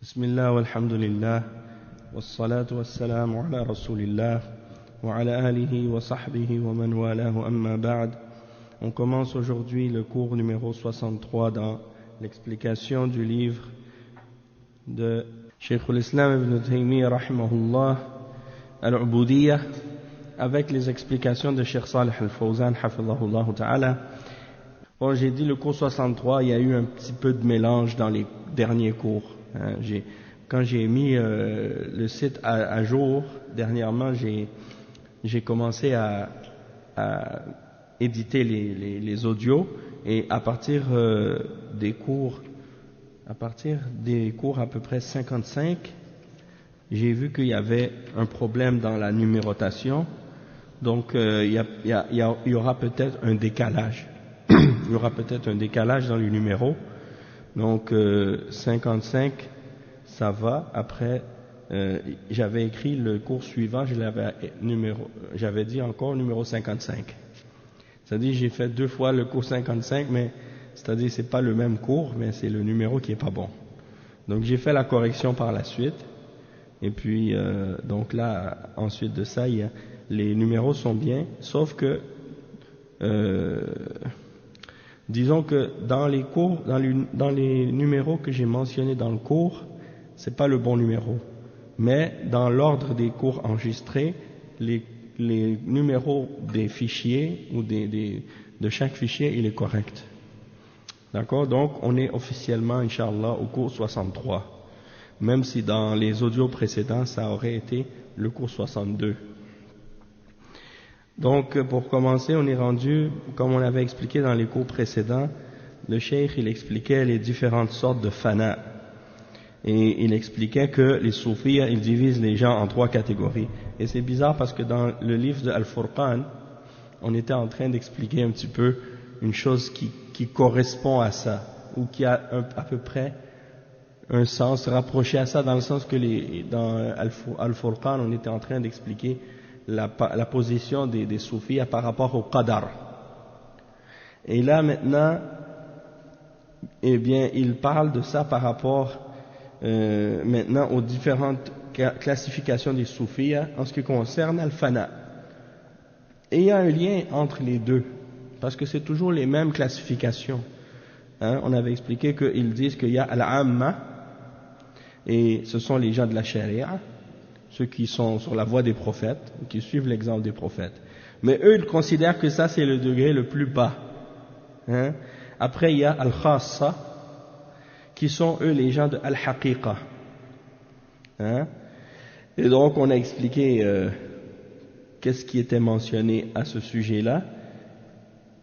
بسم الله والحمد لله والصلاة والسلام على رسول الله وعلى آله وصحبه ومن والاه أما بعد. On commence aujourd'hui le cours numéro 63 dans l'explication du livre de Cheikh al-Islam ibn Taymiyyah rahimahullah al-Ubudiyya avec les explications de Cheikh Salih al-Fawzan hafidhahullah ta'ala. Bon, j'ai dit le cours 63, il y a eu un petit peu de mélange dans les derniers cours. Quand j'ai mis le site à jour, dernièrement, j'ai commencé à éditer les audios, et à partir des cours à peu près 55, j'ai vu qu'il y avait un problème dans la numérotation, donc il y aura peut-être un décalage. Il y aura peut-être un décalage dans les numéros. Donc 55, ça va. Après, j'avais écrit le cours suivant, j'avais dit encore numéro 55. C'est-à-dire j'ai fait 2 fois le cours 55, mais c'est-à-dire c'est pas le même cours, mais c'est le numéro qui est pas bon. Donc j'ai fait la correction par la suite. Et puis donc là, ensuite de ça, les numéros sont bien, sauf que disons que dans les cours, dans les numéros que j'ai mentionnés dans le cours, c'est pas le bon numéro. Mais dans l'ordre des cours enregistrés, les numéros des fichiers ou de chaque fichier, il est correct. D'accord? Donc on est officiellement, Inch'Allah, au cours 63. Même si dans les audios précédents, ça aurait été le cours 62. Donc, pour commencer, on est rendu, comme on avait expliqué dans les cours précédents, le cheikh, il expliquait les différentes sortes de fana. Et il expliquait que les soufis, ils divisent les gens en 3 catégories. Et c'est bizarre parce que dans le livre de Al-Furqan, on était en train d'expliquer un petit peu une chose qui correspond à ça, ou qui a à peu près un sens rapproché à ça, dans le sens que dans Al-Furqan, on était en train d'expliquer la position des soufis par rapport au qadar. Et là maintenant, eh bien, il parle de ça par rapport maintenant aux différentes classifications des soufis en ce qui concerne al-fana. Et il y a un lien entre les deux, parce que c'est toujours les mêmes classifications. On avait expliqué qu'ils disent qu'il y a al-amma, et ce sont les gens de la charia, ceux qui sont sur la voie des prophètes, qui suivent l'exemple des prophètes. Mais eux, ils considèrent que ça, c'est le degré le plus bas. Après, il y a al-khassa, qui sont, eux, les gens de al-haqiqa. Et donc, on a expliqué qu'est-ce qui était mentionné à ce sujet-là.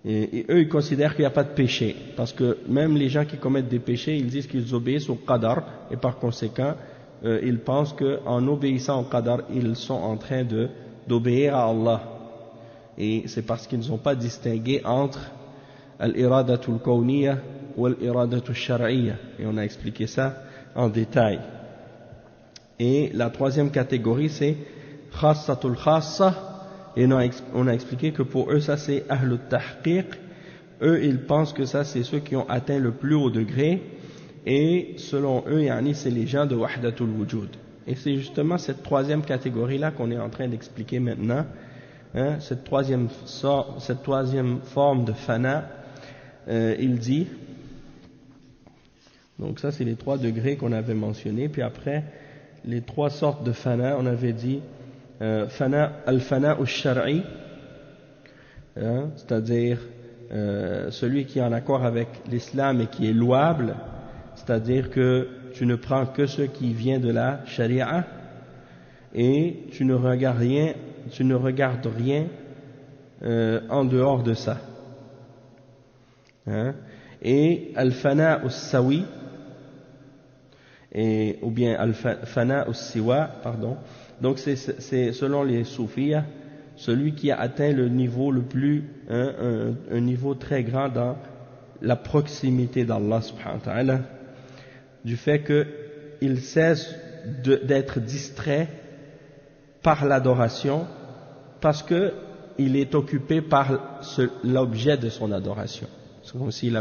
Et eux, ils considèrent qu'il n'y a pas de péché. Parce que même les gens qui commettent des péchés, ils disent qu'ils obéissent au qadar, et par conséquent, ils pensent qu'en obéissant au qadar, ils sont en train d'obéir à Allah. Et c'est parce qu'ils n'ont pas distingué entre al-iradatul kawniyya ou al-iradatul shar'iyya. Et on a expliqué ça en détail. Et la 3e catégorie, c'est khassatul khassa. Et on a expliqué que pour eux, ça c'est ahlut tahqiq. Eux, ils pensent que ça c'est ceux qui ont atteint le plus haut degré. Et selon eux, c'est les gens de Wahdatul Wujud. Et c'est justement cette 3e catégorie-là qu'on est en train d'expliquer maintenant. Cette troisième forme de fana, il dit, donc ça c'est les 3 degrés qu'on avait mentionnés. Puis après, les 3 sortes de fana, on avait dit al-fana al-shar'i, c'est-à-dire celui qui est en accord avec l'islam et qui est louable. C'est-à-dire que tu ne prends que ce qui vient de la charia et tu ne regardes rien en dehors de ça. Et al-fana al-sawi, ou bien al-fana al-siwa, pardon. Donc c'est selon les soufis, celui qui a atteint le niveau le plus, un niveau très grand dans la proximité d'Allah subhanahu wa ta'ala, du fait qu'il cesse d'être distrait par l'adoration, parce qu'il est occupé par l'objet de son adoration. C'est comme s'il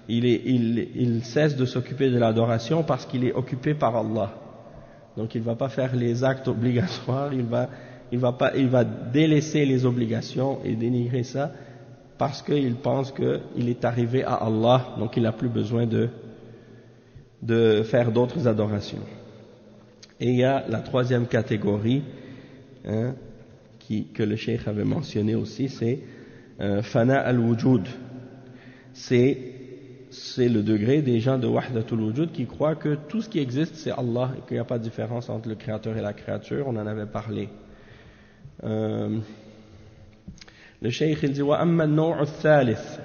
il cesse de s'occuper de l'adoration parce qu'il est occupé par Allah. Donc il ne va pas faire les actes obligatoires, il va délaisser les obligations et dénigrer ça parce qu'il pense qu'il est arrivé à Allah, donc il n'a plus besoin de faire d'autres adorations. Et il y a la troisième catégorie que le cheikh avait mentionné aussi, c'est Fana al-Wujud. C'est le degré des gens de Wahdatul Wujud qui croient que tout ce qui existe c'est Allah et qu'il n'y a pas de différence entre le créateur et la créature. On en avait parlé. Le cheikh il dit وَأَمَّا النَّوْعُ الثَّالِث,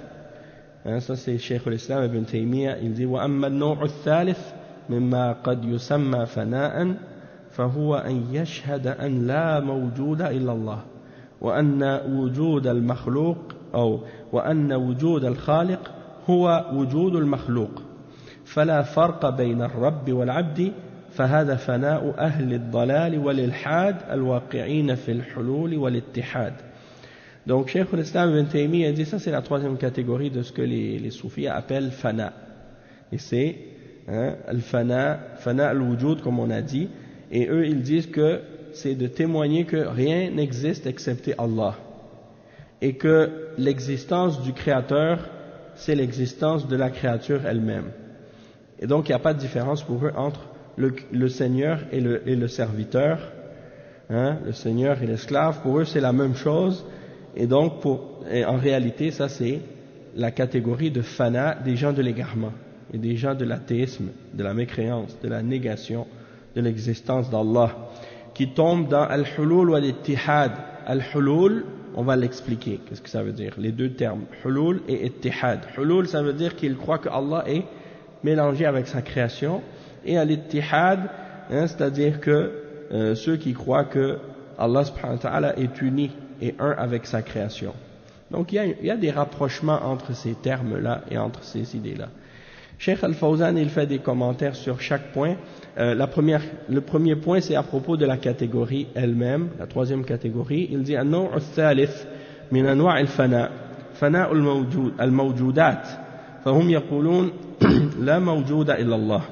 ça c'est Cheikh l'Islam Ibn Taymiyyah, il dit وَأَمَّا النَّوْعُ الثَّالِث مما قد يسمى فناء فهو أن يشهد أن لا موجود إلا الله وأن وجود المخلوق أو وأن وجود الخالق هو وجود المخلوق فلا فرق بين الرب والعبد فهذا فناء أهل الضلال والإلحاد الواقعين في الحلول والاتحاد. Donc Cheikh l'Islam Ibn Taymiyyah dit ça c'est la troisième catégorie de ce que les soufis appellent fana, et c'est al-fana al-wujud comme on a dit, et eux ils disent que c'est de témoigner que rien n'existe excepté Allah et que l'existence du créateur c'est l'existence de la créature elle-même, et donc il n'y a pas de différence pour eux entre le Seigneur et le serviteur, le Seigneur et l'esclave, pour eux c'est la même chose. Et donc, en réalité, ça c'est la catégorie de fana des gens de l'égarement et des gens de l'athéisme, de la mécréance, de la négation de l'existence d'Allah, qui tombent dans al-hulul wa al-ittihad. Al-hulul, on va l'expliquer, qu'est-ce que ça veut dire, les deux termes, hulul et ittihad. Hulul, ça veut dire qu'ils croient que Allah est mélangé avec sa création, et al-ittihad, c'est-à-dire que ceux qui croient que Allah subhanahu wa ta'ala est uni et un avec sa création. Donc il y a des rapprochements entre ces termes-là et entre ces idées-là. Cheikh Al-Fawzan il fait des commentaires sur chaque point. Le premier point c'est à propos de la catégorie elle-même, la troisième catégorie. Il dit النوع الثالث من أنواع الفناء فناء الموجودات فهم يقولون لا موجود إلا الله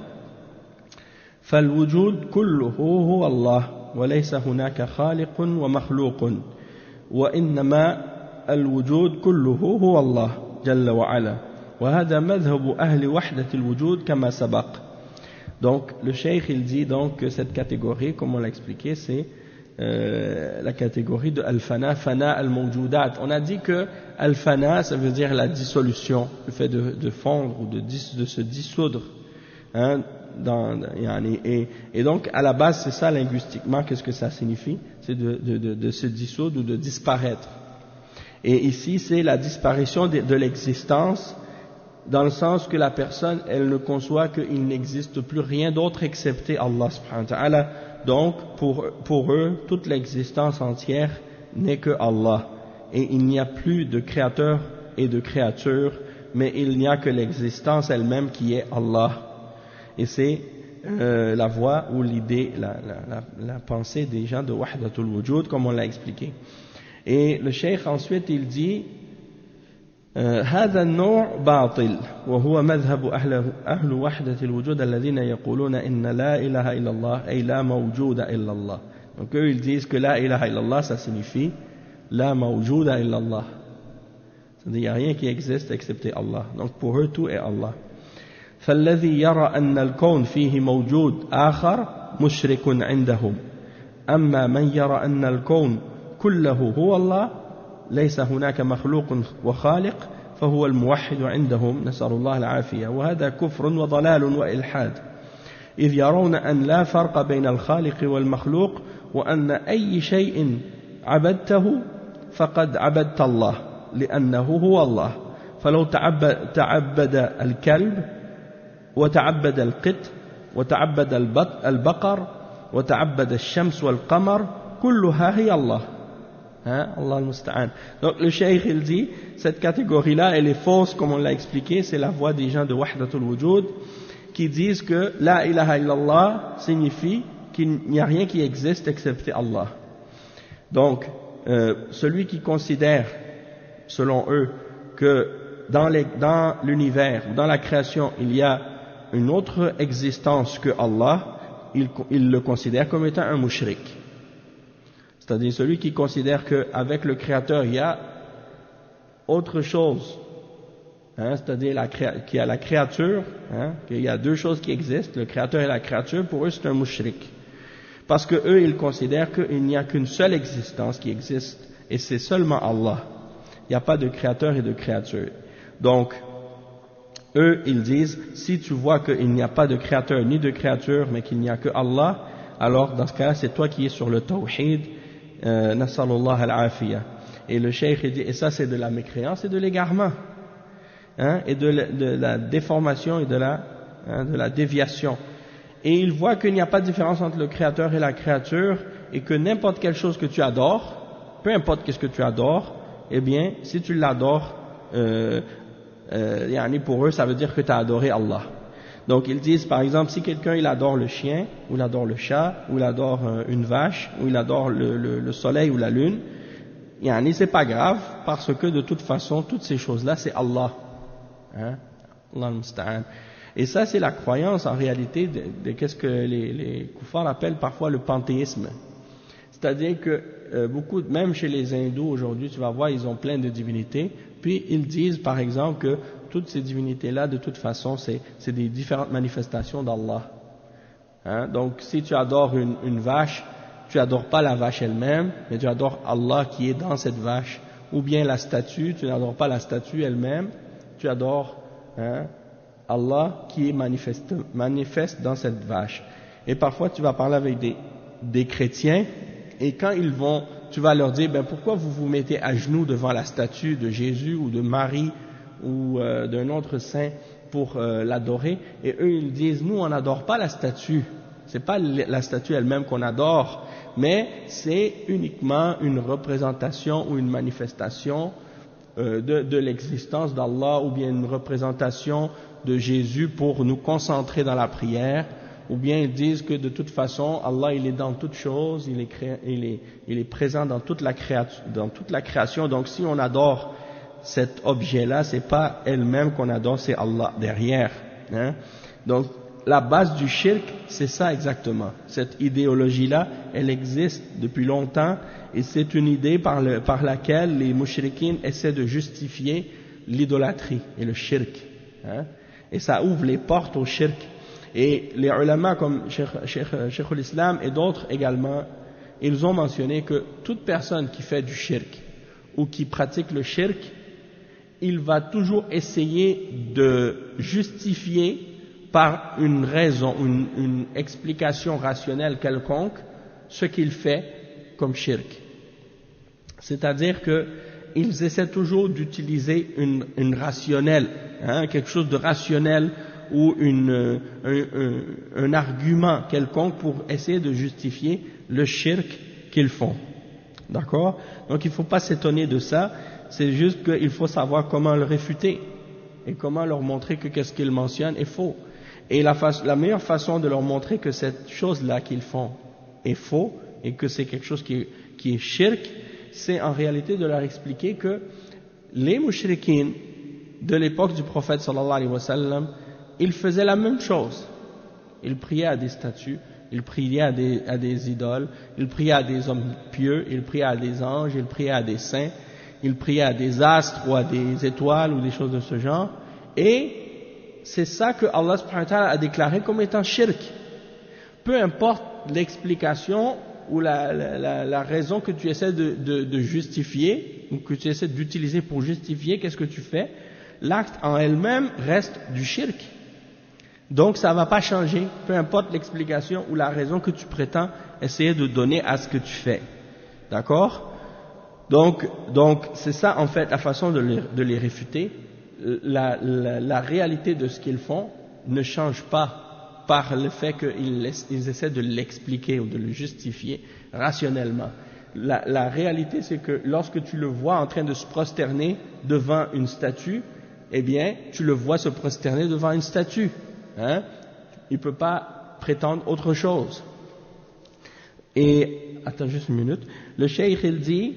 فالوجود كله هو الله وليس هناك خالق ومخلوق وإنما الوجود كله هو الله جل وعلا وهذا مذهب أهل وحدة الوجود كما سبق. Donc le cheikh il dit donc que cette catégorie, comme on l'a expliqué, c'est la catégorie de al-fana, fana al-mawjudat. On a dit que al-fana ça veut dire la dissolution, le fait de fondre ou de se dissoudre, et donc à la base c'est ça linguistiquement, qu'est-ce que ça signifie, c'est de se dissoudre ou de disparaître, et ici c'est la disparition de l'existence dans le sens que la personne elle ne conçoit qu'il n'existe plus rien d'autre excepté Allah subhanahu wa ta'ala. Donc pour eux toute l'existence entière n'est que Allah et il n'y a plus de créateur et de créature, mais il n'y a que l'existence elle-même qui est Allah. Et c'est la voie ou l'idée, la pensée des gens de Wahdatul Wujud, comme on l'a expliqué. Et le cheikh ensuite il dit هذا النوع باطل وهو مذهب أهل وحدة الوجود الذين يقولون إن لا إله إلا الله أي لا موجود إلا الله. Donc eux ils disent que la ilaha illallah ça signifie la mawjuda illallah, c'est-à-dire il n'y a rien qui existe excepté Allah. Donc pour eux tout est Allah. فالذي يرى أن الكون فيه موجود آخر مشرك عندهم أما من يرى أن الكون كله هو الله ليس هناك مخلوق وخالق فهو الموحد عندهم نسأل الله العافية وهذا كفر وضلال وإلحاد إذ يرون أن لا فرق بين الخالق والمخلوق وأن أي شيء عبدته فقد عبدت الله لأنه هو الله فلو تعبد الكلب وتعبد القط وتعبد البقر وتعبد الشمس والقمر كلها هي الله. Allah al-Musta'an. Donc le cheikh il dit cette catégorie là elle est fausse, comme on l'a expliqué, c'est la voix des gens de Wahdatul Wujud qui disent que la ilaha illallah signifie qu'il n'y a rien qui existe excepté Allah. Donc celui qui considère selon eux que dans l'univers, dans la création, il y a une autre existence que Allah, il le considère comme étant un mushrik. C'est-à-dire celui qui considère qu'avec le Créateur, il y a autre chose, c'est-à-dire qu'il y a la créature, qu'il y a deux choses qui existent, le Créateur et la créature, pour eux c'est un mushrik. Parce que eux, ils considèrent qu'il n'y a qu'une seule existence qui existe, et c'est seulement Allah. Il n'y a pas de créateur et de créature. Donc, eux, ils disent, si tu vois qu'il n'y a pas de créateur ni de créature, mais qu'il n'y a que Allah, alors dans ce cas-là, c'est toi qui es sur le tawhid, nasallallahu al-afiyah. Et le cheikh, il dit, et ça c'est de la mécréance et de l'égarement, et de la déformation et de la déviation. Et il voit qu'il n'y a pas de différence entre le créateur et la créature, et que n'importe quelle chose que tu adores, peu importe qu'est-ce que tu adores, eh bien, si tu l'adores, pour eux, ça veut dire que tu as adoré Allah. Donc ils disent, par exemple, si quelqu'un il adore le chien, ou il adore le chat, ou il adore une vache, ou il adore le soleil ou la lune, c'est pas grave, parce que de toute façon, toutes ces choses-là, c'est Allah. Allah al-Musta'an. Et ça, c'est la croyance en réalité de qu'est-ce que les kuffars appellent parfois le panthéisme. C'est-à-dire que même chez les hindous aujourd'hui, tu vas voir, ils ont plein de divinités, puis ils disent par exemple que toutes ces divinités-là, de toute façon, c'est des différentes manifestations d'Allah. Donc si tu adores une vache, tu n'adores pas la vache elle-même, mais tu adores Allah qui est dans cette vache, ou bien la statue, tu n'adores pas la statue elle-même, tu adores Allah qui est manifeste dans cette vache. Et parfois tu vas parler avec des chrétiens, et quand tu vas leur dire, pourquoi vous vous mettez à genoux devant la statue de Jésus ou de Marie ou d'un autre saint pour l'adorer, et eux ils disent, nous on n'adore pas la statue, c'est pas la statue elle-même qu'on adore, mais c'est uniquement une représentation ou une manifestation de l'existence d'Allah, ou bien une représentation de Jésus pour nous concentrer dans la prière, ou bien ils disent que de toute façon Allah il est dans toutes choses, il est présent dans toute la création, donc si on adore cet objet-là, c'est pas elle-même qu'on adore, c'est Allah derrière. Donc la base du shirk, c'est ça exactement. Cette idéologie-là, elle existe depuis longtemps, et c'est une idée par laquelle les mushrikines essaient de justifier l'idolâtrie et le shirk. Et ça ouvre les portes au shirk. Et les ulama comme Cheikh l'Islam et d'autres également, ils ont mentionné que toute personne qui fait du shirk ou qui pratique le shirk, il va toujours essayer de justifier par une raison, une explication rationnelle quelconque, ce qu'il fait comme shirk. C'est-à-dire qu'ils essaient toujours d'utiliser une rationnelle, quelque chose de rationnel, ou un argument quelconque pour essayer de justifier le shirk qu'ils font. D'accord? Donc il ne faut pas s'étonner de ça, c'est juste qu'il faut savoir comment le réfuter et comment leur montrer que qu'est-ce qu'ils mentionnent est faux. Et la meilleure façon de leur montrer que cette chose-là qu'ils font est faux et que c'est quelque chose qui est shirk, c'est en réalité de leur expliquer que les mushrikines de l'époque du prophète sallallahu alayhi wa sallam, ils faisaient la même chose. Ils priaient à des statues, ils priaient à des idoles, ils priaient à des hommes pieux, ils priaient à des anges, ils priaient à des saints, ils priaient à des astres ou à des étoiles ou des choses de ce genre. Et c'est ça que Allah subhanahu wa ta'ala a déclaré comme étant shirk. Peu importe l'explication ou la raison que tu essaies de justifier, ou que tu essaies d'utiliser pour justifier qu'est-ce que tu fais, l'acte en elle-même reste du shirk. Donc ça ne va pas changer, peu importe l'explication ou la raison que tu prétends essayer de donner à ce que tu fais. D'accord? Donc c'est ça en fait la façon de les réfuter. La réalité de ce qu'ils font ne change pas par le fait qu'ils essaient de l'expliquer ou de le justifier rationnellement. La réalité c'est que lorsque tu le vois en train de se prosterner devant une statue, eh bien tu le vois se prosterner devant une statue. Il ne peut pas prétendre autre chose. Et attends juste une minute. Le cheikh il dit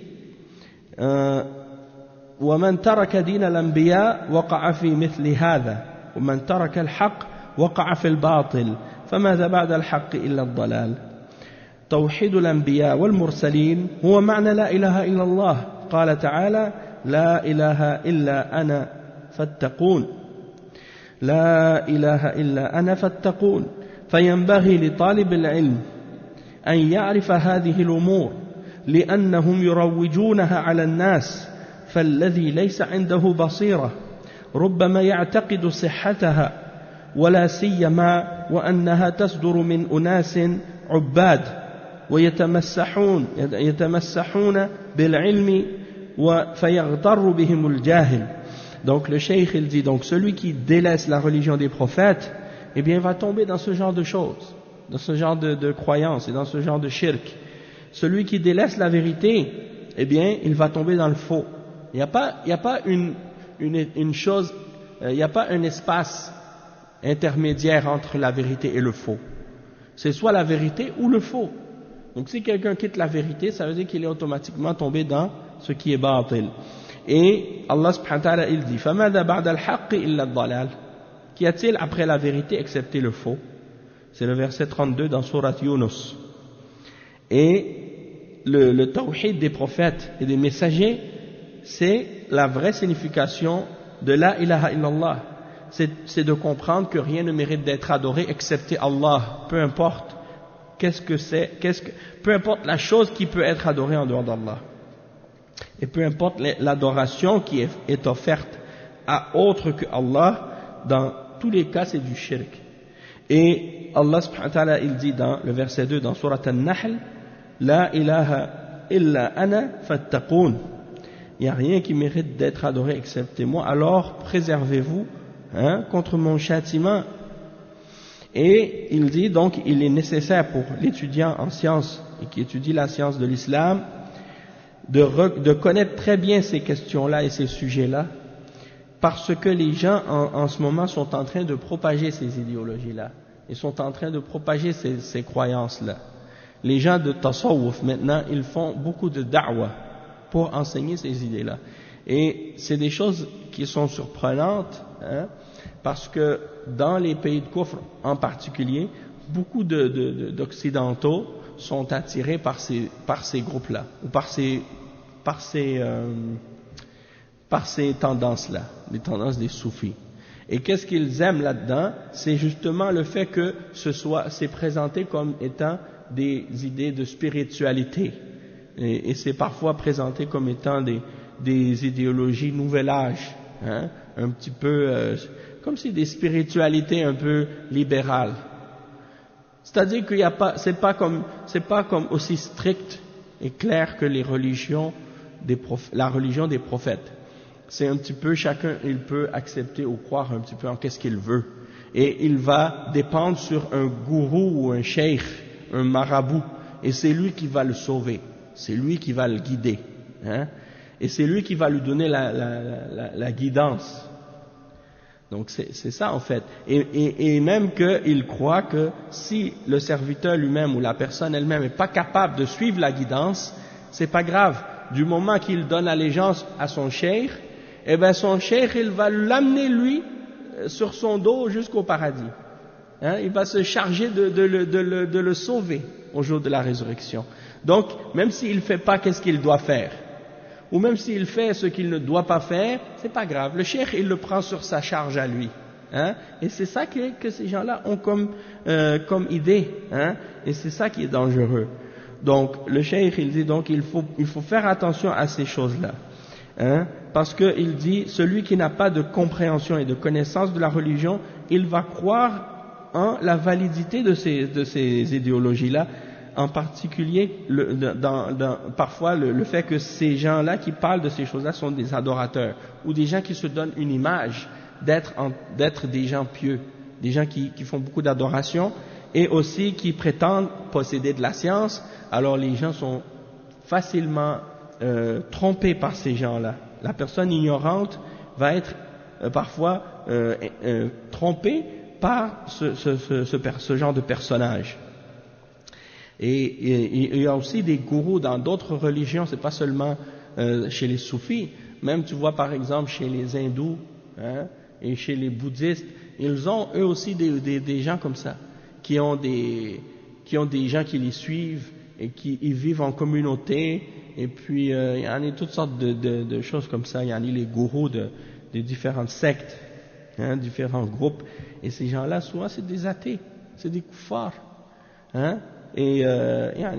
ومن ترك دين الأنبياء وقع في مثل هذا ومن ترك الحق وقع في الباطل فماذا بعد الحق إلا الضلال. توحيد الأنبياء والمرسلين هو معنى لا إله إلا الله. قال تعالى لا إله إلا أنا فاتقون، لا إله إلا أنا فاتقون. فينبغي لطالب العلم أن يعرف هذه الأمور لأنهم يروجونها على الناس، فالذي ليس عنده بصيرة ربما يعتقد صحتها ولا سيما وأنها تصدر من أناس عباد ويتمسحون بالعلم فيغتر بهم الجاهل. Donc le cheikh il dit, donc celui qui délaisse la religion des prophètes, eh bien il va tomber dans ce genre de choses, dans ce genre de croyances et dans ce genre de shirk. Celui qui délaisse la vérité, eh bien il va tomber dans le faux. Il n'y a pas une chose, il n'y a pas un espace intermédiaire entre la vérité et le faux. C'est soit la vérité ou le faux. Donc si quelqu'un quitte la vérité, ça veut dire qu'il est automatiquement tombé dans ce qui est bâtil. Et Allah subhanahu wa ta'ala il dit فَمَاذَا بَعْدَ الْحَقِّ إِلَّا الضَّلَالِ. Qu'y a-t-il après la vérité excepté le faux? C'est le verset 32 dans Surat Yunus. Et le tawhid des prophètes et des messagers, c'est la vraie signification de la ilaha illallah. C'est de comprendre que rien ne mérite d'être adoré excepté Allah, peu importe peu importe la chose qui peut être adorée en dehors d'Allah. Et peu importe l'adoration qui est offerte à autre que Allah, dans tous les cas c'est du shirk. Et Allah subhanahu wa ta'ala il dit dans le verset 2 dans Surat An-Nahl, La ilaha illa ana fattaqoun. Il n'y a rien qui mérite d'être adoré excepté moi, alors préservez-vous contre mon châtiment. Et il dit donc il est nécessaire pour l'étudiant en sciences et qui étudie la science de l'islam de connaître très bien ces questions-là et ces sujets-là, parce que les gens en ce moment sont en train de propager ces idéologies-là, ils sont en train de propager ces croyances-là. Les gens de tasawwuf maintenant, ils font beaucoup de da'wah pour enseigner ces idées-là, et c'est des choses qui sont surprenantes, parce que dans les pays de kufr en particulier, beaucoup d'occidentaux sont attirés par ces groupes-là, ou par ces tendances-là, les tendances des soufis. Et qu'est-ce qu'ils aiment là-dedans? C'est justement le fait que c'est présenté comme étant des idées de spiritualité. Et c'est parfois présenté comme étant des idéologies nouvel âge, un petit peu, comme si des spiritualités un peu libérales. C'est-à-dire qu'il y a pas, c'est pas comme aussi strict et clair que la religion des prophètes. C'est un petit peu, chacun il peut accepter ou croire un petit peu en qu'est-ce qu'il veut. Et il va dépendre sur un gourou ou un cheikh, un marabout. Et c'est lui qui va le sauver. C'est lui qui va le guider. Et c'est lui qui va lui donner la guidance. Donc c'est ça en fait. Et même qu'il croit que si le serviteur lui-même ou la personne elle-même n'est pas capable de suivre la guidance, c'est pas grave. Du moment qu'il donne allégeance à son cheikh, eh ben son cheikh il va l'amener lui sur son dos jusqu'au paradis. Il va se charger de le sauver au jour de la résurrection. Donc même s'il ne fait pas qu'est-ce qu'il doit faire, ou même s'il fait ce qu'il ne doit pas faire, c'est pas grave. Le cheikh, il le prend sur sa charge à lui. Et c'est ça que ces gens-là ont comme idée. Et c'est ça qui est dangereux. Donc, le cheikh, il dit donc, il faut faire attention à ces choses-là. Parce qu'il dit, celui qui n'a pas de compréhension et de connaissance de la religion, il va croire en la validité de ces idéologies-là, en particulier parfois le fait que ces gens-là qui parlent de ces choses-là sont des adorateurs, ou des gens qui se donnent une image d'être des gens pieux, des gens qui font beaucoup d'adoration, et aussi qui prétendent posséder de la science. Alors les gens sont facilement trompés par ces gens-là. La personne ignorante va être parfois trompée par ce genre de personnage. Et il y a aussi des gourous dans d'autres religions, c'est pas seulement chez les soufis, Même tu vois par exemple chez les hindous, hein, et chez les bouddhistes, ils ont eux aussi des gens comme ça, qui ont des gens qui les suivent et qui ils vivent en communauté, et puis il y en a toutes sortes de choses comme ça. Il y en a les gourous des différentes sectes, hein, différents groupes, et ces gens-là souvent c'est des athées, c'est des kuffars, hein, et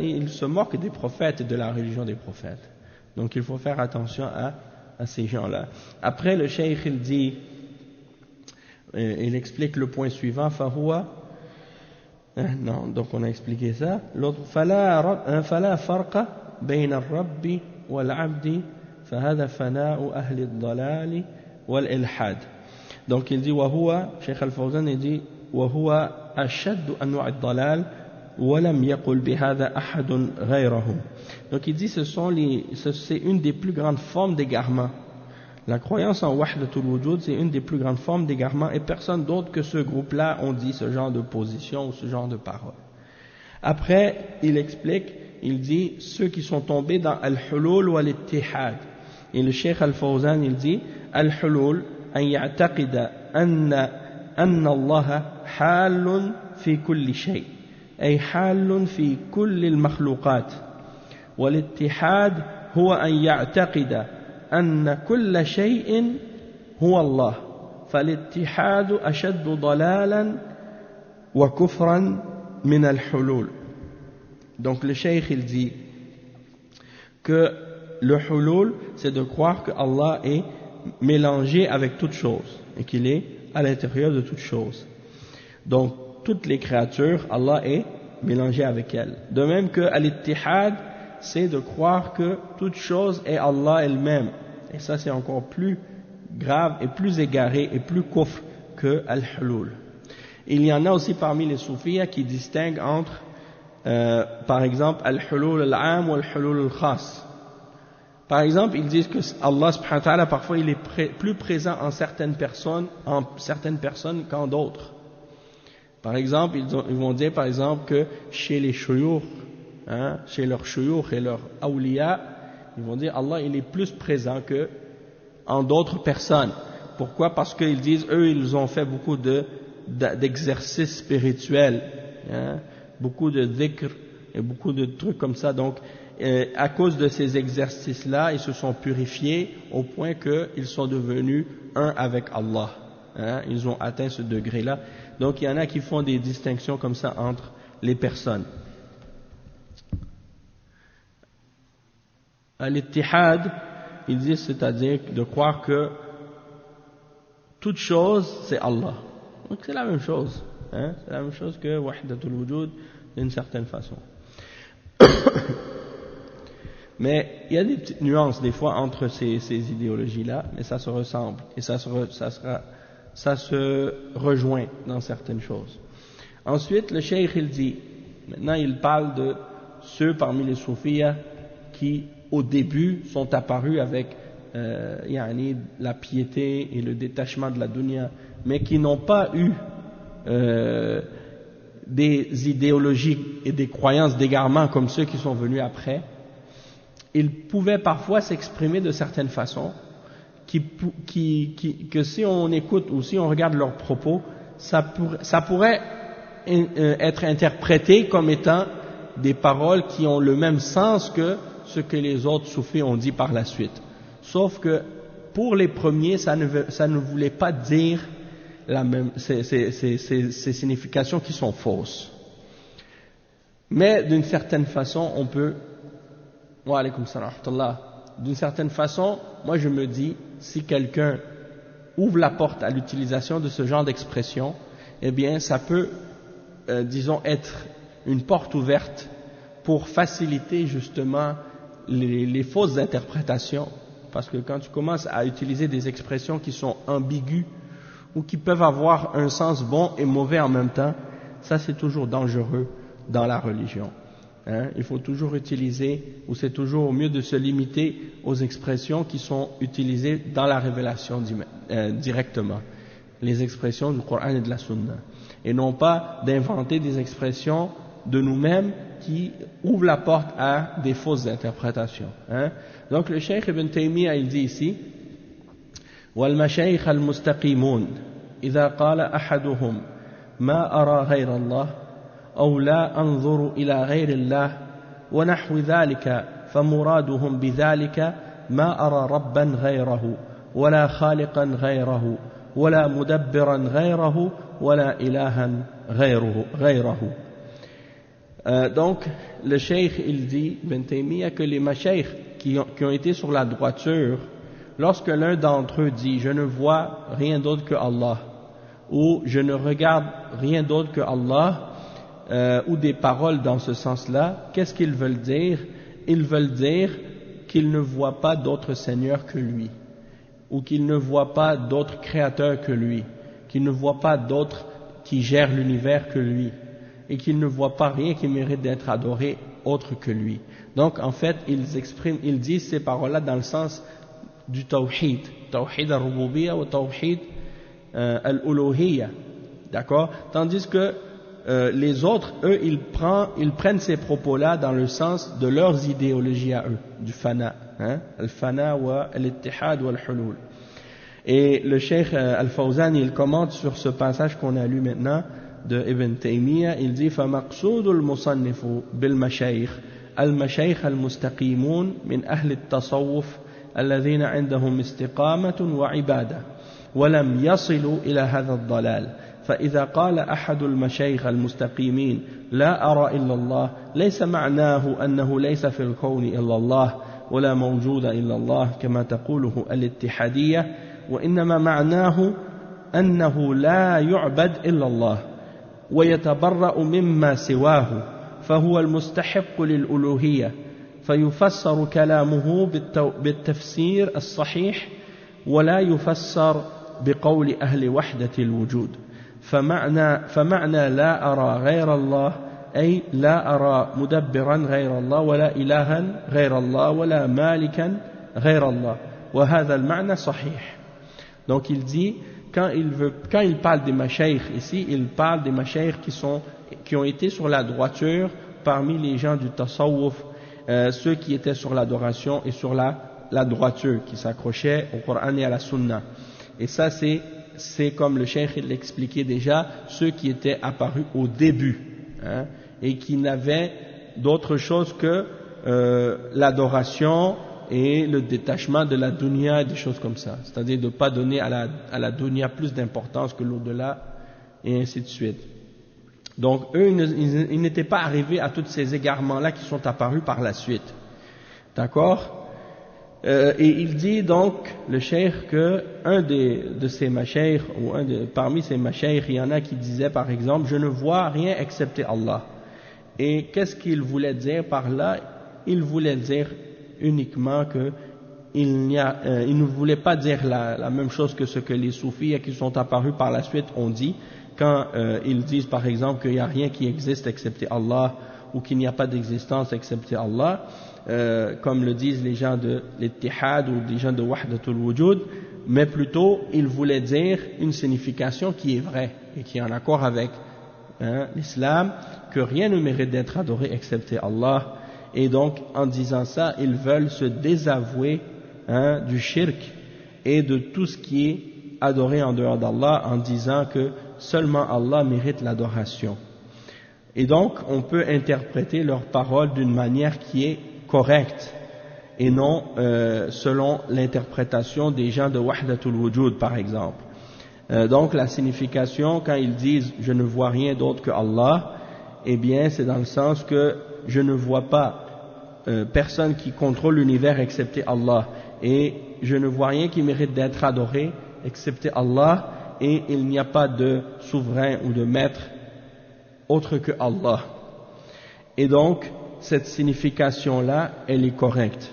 ils se moquent des prophètes et de la religion des prophètes. Donc il faut faire attention à ces gens-là. Après le cheikh il dit, il explique le point suivant, fahuwa, non, donc on a expliqué ça. L'autre, fala farqa bayna ar-rabbi wal-abdi, fahada fana'u ahli ad-dalali wal-ilhad. Donc il dit, wahuwa, Cheikh Al-Fawzan il dit, wahuwa ashaddu anwa' ad-dalal, wa lam yaqul bihada ahadun ghayrahum. Donc il dit, c'est une des plus grandes formes d'égarement. La croyance en Wahdatul Wujud, c'est une des plus grandes formes d'égarement, et personne d'autre que ce groupe-là ont dit ce genre de position ou ce genre de parole. Après, il explique, il dit, ceux qui sont tombés dans Al-Hulul wa Al-Ittihad. Et le Cheikh Al-Fawzan, il dit, Al-Hulul, an ya'taqida anna Allah halun fi kulli shay, ay halun fi kulli al-makhluqat. Wa Al-Ittihad huwa an ya'taqida أن كل شيء هو الله فالاتحاد أشد ضلالا وكفرا من الحلول. Donc le cheikh il dit que le hulul c'est de croire que Allah est mélangé avec toutes choses et qu'il est à l'intérieur de toutes choses. Donc toutes les créatures, Allah est mélangé avec elles. De même que al-ittihad, c'est de croire que toute chose est Allah elle-même. Et ça c'est encore plus grave et plus égaré et plus kufr que al-hulul. Il y en a aussi parmi les soufis qui distinguent entre par exemple al-hulul al-am ou al-hulul al-khas. Par exemple, ils disent que Allah subhanahu wa ta'ala parfois il est plus présent en certaines personnes qu'en d'autres. Par exemple, ils vont dire par exemple que chez les shuyukh, hein, chez leurs shuyukh et leurs awliya, ils vont dire Allah il est plus présent que en d'autres personnes. Pourquoi? Parce qu'ils disent eux ils ont fait beaucoup d'exercices spirituels, hein, beaucoup de dhikr et beaucoup de trucs comme ça. Donc à cause de ces exercices-là, ils se sont purifiés au point qu'ils sont devenus un avec Allah, hein, ils ont atteint ce degré-là. Donc il y en a qui font des distinctions comme ça entre les personnes. Al-ittihad, ils disent, c'est-à-dire de croire que toute chose c'est Allah. Donc c'est la même chose, hein, c'est la même chose que Wahdatul Wujud d'une certaine façon. Mais il y a des petites nuances des fois entre ces idéologies-là, mais ça se ressemble et ça se rejoint dans certaines choses. Ensuite, le cheikh il dit, maintenant il parle de ceux parmi les soufis qui au début sont apparus avec la piété et le détachement de la dunya, mais qui n'ont pas eu des idéologies et des croyances d'égarement comme ceux qui sont venus après. Ils pouvaient parfois s'exprimer de certaines façons que si on écoute ou si on regarde leurs propos, ça pourrait être interprété comme étant des paroles qui ont le même sens que ce que les autres soufis ont dit par la suite. Sauf que pour les premiers, ça ne voulait pas dire ces significations qui sont fausses. Mais d'une certaine façon, on peut... Wa alaykoum salam wa rahmatullah. D'une certaine façon, moi je me dis, si quelqu'un ouvre la porte à l'utilisation de ce genre d'expression, eh bien ça peut, disons, être une porte ouverte pour faciliter justement les fausses interprétations. Parce que quand tu commences à utiliser des expressions qui sont ambiguës ou qui peuvent avoir un sens bon et mauvais en même temps, ça c'est toujours dangereux dans la religion. Hein, il faut toujours utiliser, ou c'est toujours mieux de se limiter aux expressions qui sont utilisées dans la révélation directement, les expressions du Coran et de la Sunna, et non pas d'inventer des expressions de nous-mêmes qui ouvre la porte à des fausses interprétations. Hein. Donc le Cheikh Ibn Taymiyyah il dit ici والمشايخ المستقيمون إذا قال أحدهم ما أرى غير الله أو لا أنظر إلى غير الله ونحو ذلك فمرادهم بذلك ما أرى ربا غيره ولا خالقا غيره ولا مدبرا غيره ولا إلها غيره. Donc le Cheikh il dit Ibn Taymiyyah que les mashayikh qui ont été sur la droiture, lorsque l'un d'entre eux dit je ne vois rien d'autre que Allah ou je ne regarde rien d'autre que Allah, ou des paroles dans ce sens-là, qu'est-ce qu'ils veulent dire? Ils veulent dire qu'ils ne voient pas d'autre Seigneur que lui, ou qu'ils ne voient pas d'autre créateur que lui, qu'ils ne voient pas d'autre qui gère l'univers que lui, et qu'ils ne voient pas rien qui mérite d'être adoré autre que lui. Donc en fait ils disent ces paroles-là dans le sens du tawhid, tawhid al-rububiyya ou tawhid al-uluhiyya, d'accord? Tandis que les autres, eux, ils prennent ces propos-là dans le sens de leurs idéologies à eux, du fana, hein? Al-fana wa al-ittihad wa al-hulul. Et le Cheikh Al-Fawzan, il commente sur ce passage qu'on a lu maintenant de Ibn Taymiyyah, il dit فَمَقْصُودُ الْمُصَنِّفُ بِالْمَشَايِخ الْمَشَايِخ الْمُسْتَقِيمُونَ مِنْ أَهْلِ التصوف الذين عندهم استقامة وعبادة ولم يصلوا إلى هذا الضلال. فإذا قال أحد المشايخ المستقيمين لا أرى إلا الله ليس معناه أنه ليس في الكون إلا الله ولا موجود إلا الله كما تقوله الاتحادية، وإنما معناه أنه لا يعبد إلا الله ويتبرأ مما سواه فهو المستحق للألوهية، فيفسر كلامه بالتفسير الصحيح ولا يفسر بقول أهل وحدة الوجود. فمعنى لا أرى غير الله أي لا أرى مدبرا غير الله ولا إلها غير الله ولا مالكا غير الله وهذا المعنى صحيح. Donc il dit quand il parle des mashayikh ici, il parle des mashayikh qui ont été sur la droiture parmi les gens du tasawwuf, ceux qui étaient sur l'adoration et sur la droiture, qui s'accrochaient au Coran et à la Sunna. Et ça c'est comme le Cheikh l'expliquait déjà, ceux qui étaient apparus au début, hein, et qui n'avaient d'autre chose que l'adoration et le détachement de la dunya et des choses comme ça, c'est-à-dire de ne pas donner à la dunya plus d'importance que l'au-delà, et ainsi de suite. Donc eux, ils n'étaient pas arrivés à tous ces égarements-là qui sont apparus par la suite. D'accord? Et il dit donc, le cheikh, que un de ces mashayikh, ou parmi ces mashayikh, il y en a qui disaient par exemple, je ne vois rien excepté Allah. Et qu'est-ce qu'il voulait dire par là? Il voulait dire uniquement que il ne voulait pas dire la même chose que ce que les soufis qui sont apparus par la suite ont dit, quand ils disent par exemple qu'il n'y a rien qui existe excepté Allah, ou qu'il n'y a pas d'existence excepté Allah, comme le disent les gens de l'ittihad ou les gens de wahdatul wujud, mais plutôt ils voulaient dire une signification qui est vraie et qui est en accord avec l'islam, que rien ne mérite d'être adoré excepté Allah. Et donc en disant ça, ils veulent se désavouer du shirk et de tout ce qui est adoré en dehors d'Allah, en disant que seulement Allah mérite l'adoration. Et donc on peut interpréter leurs paroles d'une manière qui est correcte et non selon l'interprétation des gens de Wahdatul Wujud par exemple. Donc la signification, quand ils disent je ne vois rien d'autre que Allah, eh bien c'est dans le sens que je ne vois pas personne qui contrôle l'univers excepté Allah, et je ne vois rien qui mérite d'être adoré excepté Allah, et il n'y a pas de souverain ou de maître autre que Allah. Et donc cette signification-là, elle est correcte.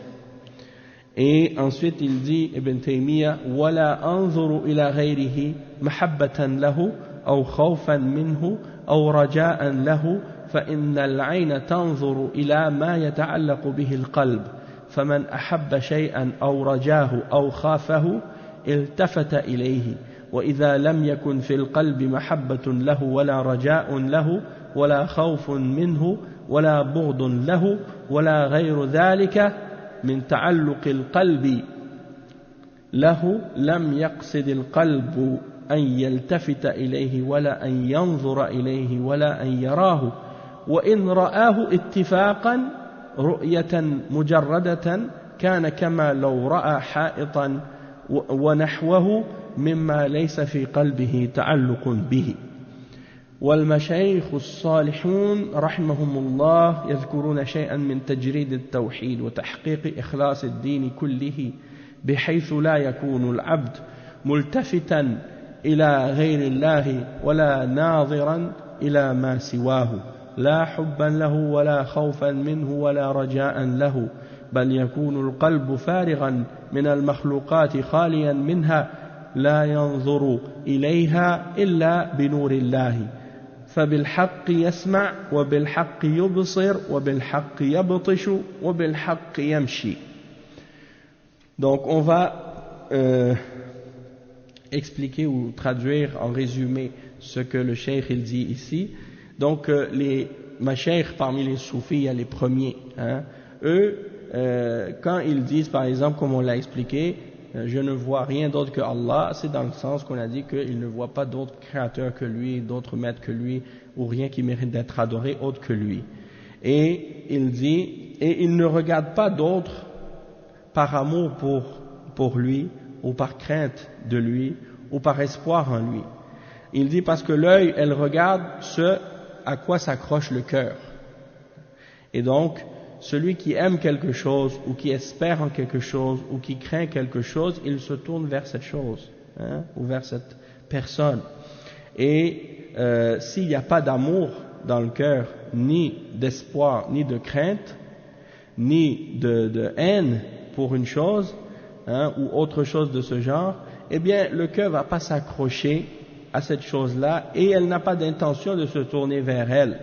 Et ensuite il dit, Ibn Taymiyyah, وَلَا أَنظُرُ إِلَى غَيْرِهِ مَحَبَّةً لَهُ أَوْ خَوْفًا مِنْهُ أَوْ رَجَاءً لَهُ فإن العين تنظر إلى ما يتعلق به القلب، فمن أحب شيئا أو رجاه أو خافه التفت إليه، وإذا لم يكن في القلب محبة له ولا رجاء له ولا خوف منه ولا بغض له ولا غير ذلك من تعلق القلب له لم يقصد القلب أن يلتفت إليه ولا أن ينظر إليه ولا أن يراه وإن رآه اتفاقا رؤية مجردة كان كما لو رأى حائطا ونحوه مما ليس في قلبه تعلق به. والمشايخ الصالحون رحمهم الله يذكرون شيئا من تجريد التوحيد وتحقيق إخلاص الدين كله بحيث لا يكون العبد ملتفتا إلى غير الله ولا ناظرا إلى ما سواه لا حبا له ولا خوفا منه ولا رجاء له بل يكون القلب فارغا من المخلوقات خاليا منها لا ينظر إليها إلا بنور الله فبالحق يسمع وبالحق يبصر وبالحق يبطش وبالحق يمشي. Donc on va expliquer ou traduire en résumé ce que le cheikh il dit ici. Donc les mashaykh parmi les soufis, il y a les premiers, eux quand ils disent par exemple comme on l'a expliqué, je ne vois rien d'autre que Allah, c'est dans le sens qu'on a dit qu'ils ne voient pas d'autre créateur que lui, d'autre maître que lui, ou rien qui mérite d'être adoré autre que lui. Et il dit, et ils ne regardent pas d'autre par amour pour lui, ou par crainte de lui, ou par espoir en lui. Il dit parce que l'œil, elle regarde ce à quoi s'accroche le cœur. Et donc, celui qui aime quelque chose, ou qui espère en quelque chose, ou qui craint quelque chose, il se tourne vers cette chose, ou vers cette personne. Et s'il n'y a pas d'amour dans le cœur, ni d'espoir, ni de crainte, ni de haine pour une chose, ou autre chose de ce genre, eh bien le cœur ne va pas s'accrocher à cette chose-là, et elle n'a pas d'intention de se tourner vers elle.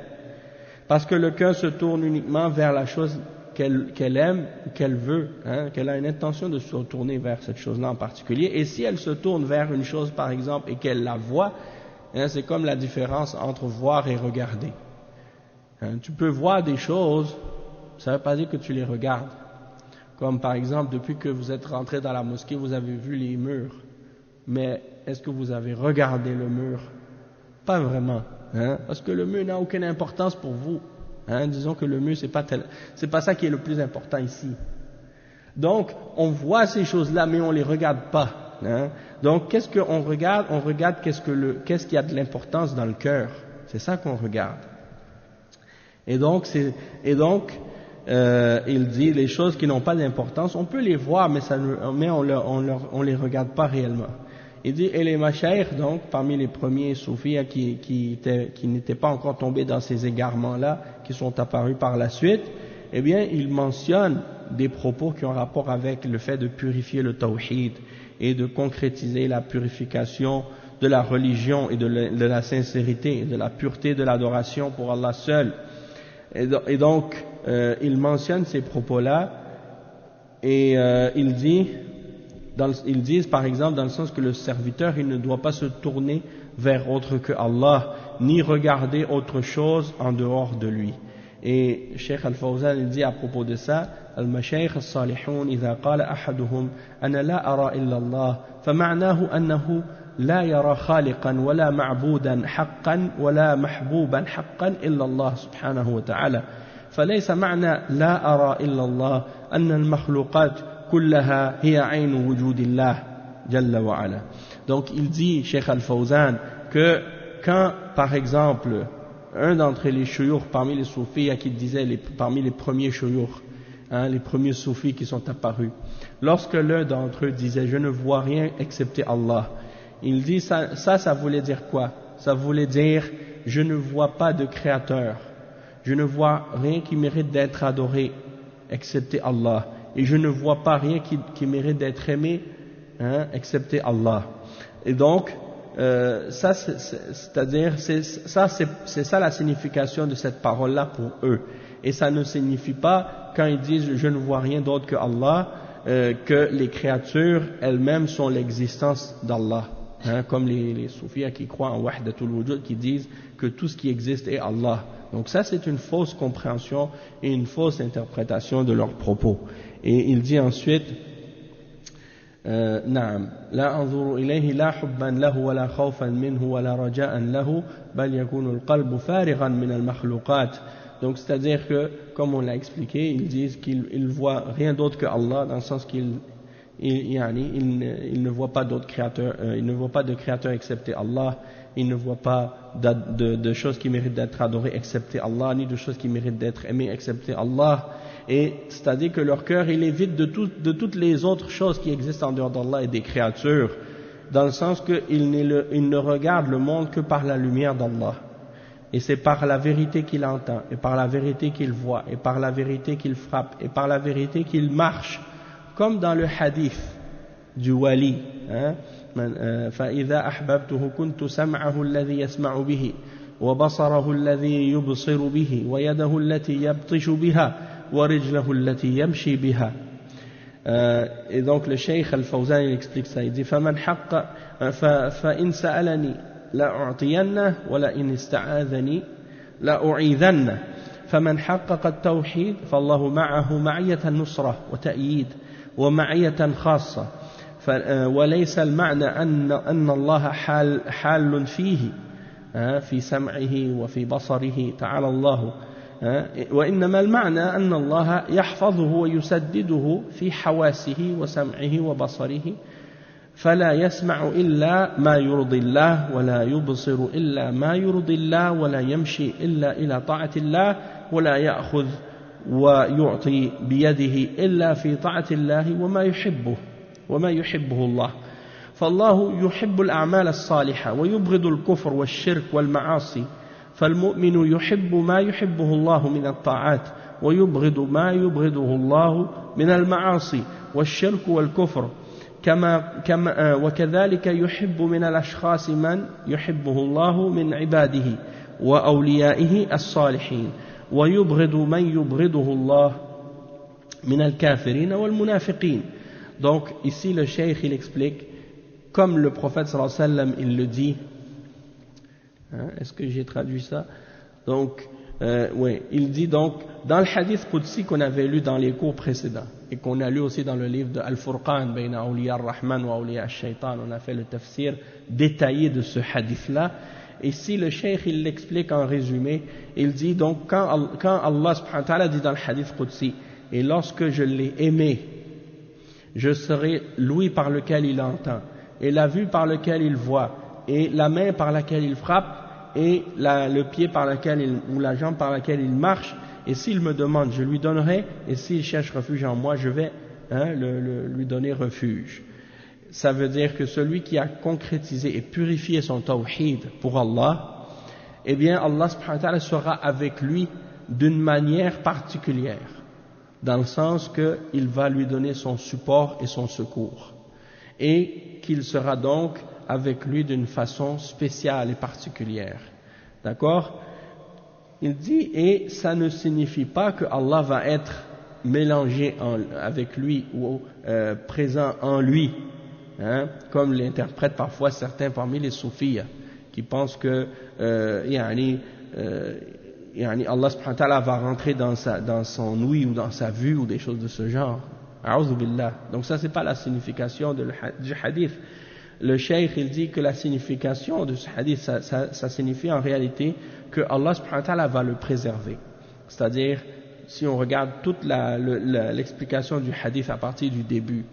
Parce que le cœur se tourne uniquement vers la chose qu'elle aime, qu'elle veut, qu'elle a une intention de se tourner vers cette chose-là en particulier. Et si elle se tourne vers une chose par exemple et qu'elle la voit, c'est comme la différence entre voir et regarder. Tu peux voir des choses, ça ne veut pas dire que tu les regardes. Comme par exemple, depuis que vous êtes rentré dans la mosquée, vous avez vu les murs. Mais est-ce que vous avez regardé le mur? Pas vraiment. Parce que le mur n'a aucune importance pour vous. Disons que le mur, c'est pas ça qui est le plus important ici. Donc, on voit ces choses-là, mais on les regarde pas. Donc, qu'est-ce qu'on regarde? On regarde qu'est-ce qu'il y a de l'importance dans le cœur. C'est ça qu'on regarde. Et donc, il dit les choses qui n'ont pas d'importance, on peut les voir, mais on les regarde pas réellement. Il dit, et les mashaykh, donc, parmi les premiers soufis qui n'étaient pas encore tombés dans ces égarements-là, qui sont apparus par la suite, eh bien, ils mentionnent des propos qui ont rapport avec le fait de purifier le tawhid et de concrétiser la purification de la religion et de la sincérité et de la pureté de l'adoration pour Allah seul. Et donc, ils mentionnent ces propos-là et ils disent par exemple dans le sens que le serviteur il ne doit pas se tourner vers autre que Allah ni regarder autre chose en dehors de lui. Et Cheikh Al-Fawzan il dit à propos de ça, المشايخ الصالحون إذا قال أحدهم أنا لا أرى إلا الله فمعناه أنه لا يرى خالقا ولا معبودا حقا ولا محبوبا حقا إلا الله سبحانه وتعالى فليس معنى لا أرى إلا الله أن المخلوقات كلها هي عين وجود الله جل وعلا. Donc il dit, Cheikh Al-Fawzan, que quand par exemple un d'entre les shuyukh parmi les soufis qui disait parmi les premiers shuyukh, les premiers soufis qui sont apparus, lorsque l'un d'entre eux disait je ne vois rien excepté Allah, il dit ça voulait dire quoi? Ça voulait dire je ne vois pas de créateur, je ne vois rien qui mérite d'être adoré excepté Allah, et je ne vois pas rien qui mérite d'être aimé excepté Allah. Et donc ça c'est-à-dire c'est ça la signification de cette parole-là pour eux. Et ça ne signifie pas quand ils disent je ne vois rien d'autre que Allah que les créatures elles-mêmes sont l'existence d'Allah. Comme les soufis qui croient en wahdatul wujud, qui disent que tout ce qui existe est Allah. Donc ça c'est une fausse compréhension et une fausse interprétation de leurs propos. Et il dit ensuite نعم لا أنظر إليه لا حبا له ولا خوفا منه ولا رجاء له بل يكون القلب فارغا من المخلوقات. Donc c'est-à-dire que, comme on l'a expliqué, ils disent qu'ils voient rien d'autre que Allah, dans le sens qu'ils ne voient pas d'autres créateurs, ils ne voient pas de créateurs excepté Allah, ils ne voient pas de choses qui méritent d'être adorées excepté Allah, ni de choses qui méritent d'être aimées excepté Allah. Et c'est-à-dire que leur cœur il est vide de toutes les autres choses qui existent en dehors d'Allah et des créatures, dans le sens qu'ils ne regardent le monde que par la lumière d'Allah. Et c'est par la vérité qu'il entend, et par la vérité qu'il voit, et par la vérité qu'il frappe, et par la vérité qu'il marche, comme dans le hadith du wali. فإذا أحببته كنت سمعه الذي يسمع به وبصره الذي يبصر به ويده التي يبطش بها ورجله التي يمشي بها. Et donc le Cheikh Al-Fawzan il explique ça, il dit فإن سألني لأعطينه ولئن استعاذني لأعيذنه فمن حقق التوحيد فالله معه معية النصرة وتأييد ومعية خاصة وليس المعنى أن الله حال فيه في سمعه وفي بصره تعالى الله وإنما المعنى أن الله يحفظه ويسدده في حواسه وسمعه وبصره فلا يسمع إلا ما يرضي الله ولا يبصر إلا ما يرضي الله ولا يمشي إلا إلى طاعة الله ولا يأخذ ويعطي بيده إلا في طاعة الله وما يحبه الله. فالله يحب الأعمال الصالحة ويبغض الكفر والشرك والمعاصي، فالمؤمن يحب ما يحبه الله من الطاعات ويبغض ما يبغضه الله من المعاصي والشرك والكفر، وكذلك يحب من الأشخاص من يحبه الله من عباده وأوليائه الصالحين ويبغض من يبغضه الله من الكافرين والمنافقين. Donc ici le cheikh il explique comme le prophète sallallahu alayhi wa sallam il le dit, est-ce que j'ai traduit ça? Donc oui, il dit donc dans le hadith Qudsi qu'on avait lu dans les cours précédents et qu'on a lu aussi dans le livre de Al-Furqan bayna awliya ar-Rahman wa awliya ash-Shaytan, on a fait le tafsir détaillé de ce hadith là. Ici le cheikh il l'explique en résumé, il dit donc quand Allah subhanahu wa ta'ala dit dans le hadith Qudsi, et lorsque je l'ai aimé je serai l'ouïe par lequel il entend, et la vue par lequel il voit, et la main par laquelle il frappe, et le pied par lequel ou la jambe par laquelle il marche, et s'il me demande, je lui donnerai, et s'il cherche refuge en moi, je vais lui donner refuge. Ça veut dire que celui qui a concrétisé et purifié son tawhid pour Allah, eh bien Allah subhanahu wa ta'ala sera avec lui d'une manière particulière, dans le sens qu'il va lui donner son support et son secours, et qu'il sera donc avec lui d'une façon spéciale et particulière. D'accord? Il dit, et ça ne signifie pas que Allah va être mélangé avec lui ou présent en lui, comme l'interprètent parfois certains parmi les soufis, qui pensent que Allah subhanahu wa ta'ala va rentrer dans son ouïe ou dans sa vue ou des choses de ce genre. A'udhu billah. Donc ça c'est pas la signification du hadith. Le cheikh il dit que la signification de ce hadith ça signifie en réalité que Allah subhanahu wa ta'ala va le préserver. C'est-à-dire si on regarde toute l'explication du hadith à partir du début,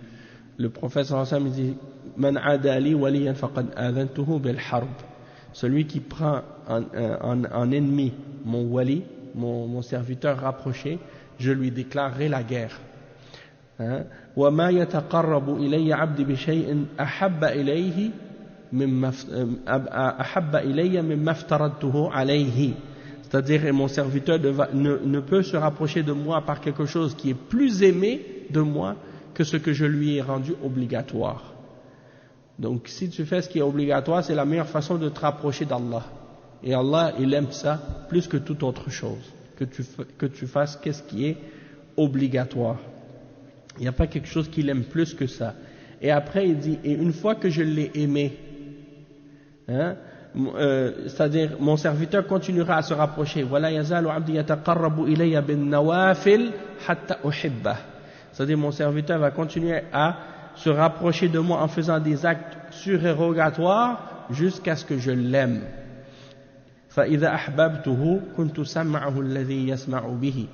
le prophète sallallahu alayhi wa sallam dit Man adali waliyan faqad adhantuhu bil harb. Celui qui prend en ennemi mon wali, mon serviteur rapproché, je lui déclarerai la guerre. وَمَا يَتَقَرَّبُ إِلَيَّ عَبْدِ بِشَيْءٍ أَحَبَّ إِلَيَّ مِمَّا افْتَرَضْتُهُ عَلَيْهِ. C'est-à-dire, mon serviteur ne peut se rapprocher de moi par quelque chose qui est plus aimé de moi que ce que je lui ai rendu obligatoire. Donc, si tu fais ce qui est obligatoire, c'est la meilleure façon de te rapprocher d'Allah. Et Allah, il aime ça plus que toute autre chose, que tu fasses qu'est-ce qui est obligatoire. Il n'y a pas quelque chose qu'il aime plus que ça. Et après il dit, et une fois que je l'ai aimé, c'est-à-dire mon serviteur continuera à se rapprocher. وَلَا يَزَالُ عَبْدِي يَتَقَرَّبُ إِلَيَّ بِالنَّوَافِلِ حَتَّى أُحِبَّهُ. C'est-à-dire mon serviteur va continuer à se rapprocher de moi en faisant des actes surérogatoires jusqu'à ce que je l'aime. فَإِذَا أَحْبَبْتُهُ كُنْتُ سَمْعَهُ الَّذِي يَسْمَعُ بِهِ.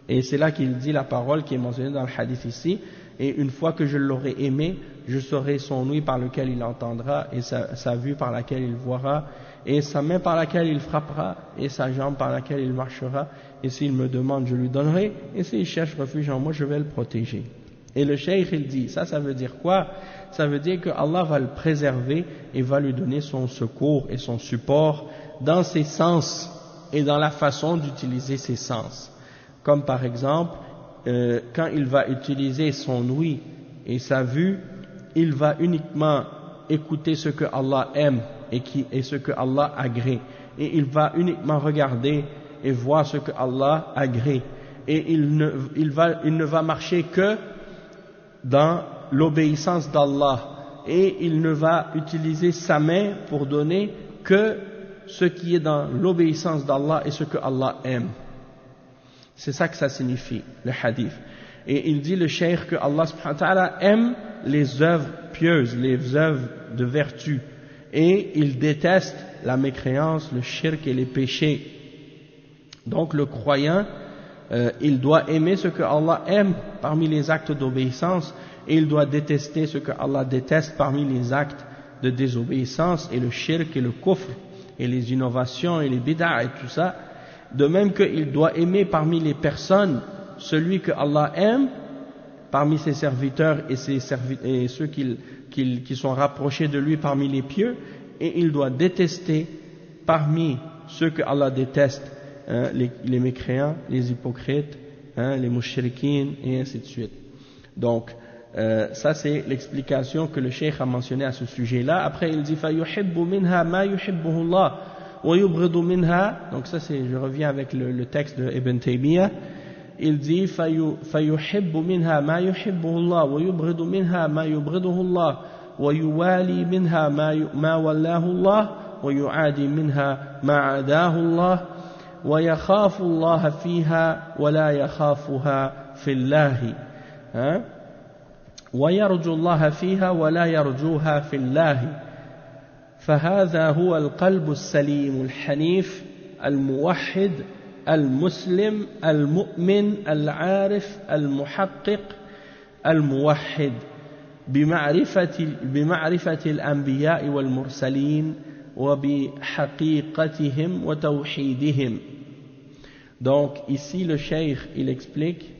Et c'est là qu'il dit la parole qui est mentionnée dans le hadith ici. Et une fois que je l'aurai aimé, je serai son ouïe par lequel il entendra, et sa vue par laquelle il verra, et sa main par laquelle il frappera, et sa jambe par laquelle il marchera. Et s'il me demande, je lui donnerai, et s'il cherche refuge en moi, je vais le protéger. Et le cheikh, il dit, ça veut dire quoi? Ça veut dire que Allah va le préserver et va lui donner son secours et son support dans ses sens et dans la façon d'utiliser ses sens. Comme par exemple, quand il va utiliser son ouïe et sa vue, il va uniquement écouter ce que Allah aime et ce que Allah agrée. Et il va uniquement regarder et voir ce que Allah agrée. Et il ne va marcher que dans l'obéissance d'Allah. Et il ne va utiliser sa main pour donner que ce qui est dans l'obéissance d'Allah et ce que Allah aime. C'est ça que ça signifie, le hadith. Et il dit le cheikh que Allah subhanahu wa ta'ala aime les œuvres pieuses, les œuvres de vertu. Et il déteste la mécréance, le shirk et les péchés. Donc le croyant, il doit aimer ce que Allah aime parmi les actes d'obéissance, et il doit détester ce que Allah déteste parmi les actes de désobéissance, et le shirk et le kufr, et les innovations et les bid'a et tout ça. De même qu'il doit aimer parmi les personnes celui que Allah aime, parmi ses serviteurs et ceux qui sont rapprochés de lui parmi les pieux, et il doit détester parmi ceux que Allah déteste, les mécréants, les hypocrites, les mushrikines, et ainsi de suite. Donc, ça c'est l'explication que le cheikh a mentionné à ce sujet-là. Après il dit فَيُحِبُّ مِنْهَا مَا يُحِبُّهُ اللَّهُ وَيُبْغِضُ مِنْهَا. Donc ça c'est, je reviens avec le texte de Ibn Taymiyyah. Il dit فَيُحِبُّ مِنْهَا مَا يُحِبُّهُ اللَّهُ وَيُبْغِضُ مِنْهَا مَا يُبْغِضُهُ اللَّهُ وَيُوَالِي مِنْهَا مَا وَلَّاهُ اللَّهُ وَيُعَادِي مِنْهَا مَا عَادَاهُ اللَّهُ وَيَخَافُ اللَّهَ فِيهَا وَلَا يَخَافُهَا فِي اللَّهِ ويرجو الله فيها ولا يرجوها في الله فهذا هو القلب السليم الحنيف الموحد المسلم المؤمن العارف المحقق الموحد بمعرفة الأنبياء والمرسلين وبحقيقتهم وتوحيدهم. Donc ici le cheikh il explique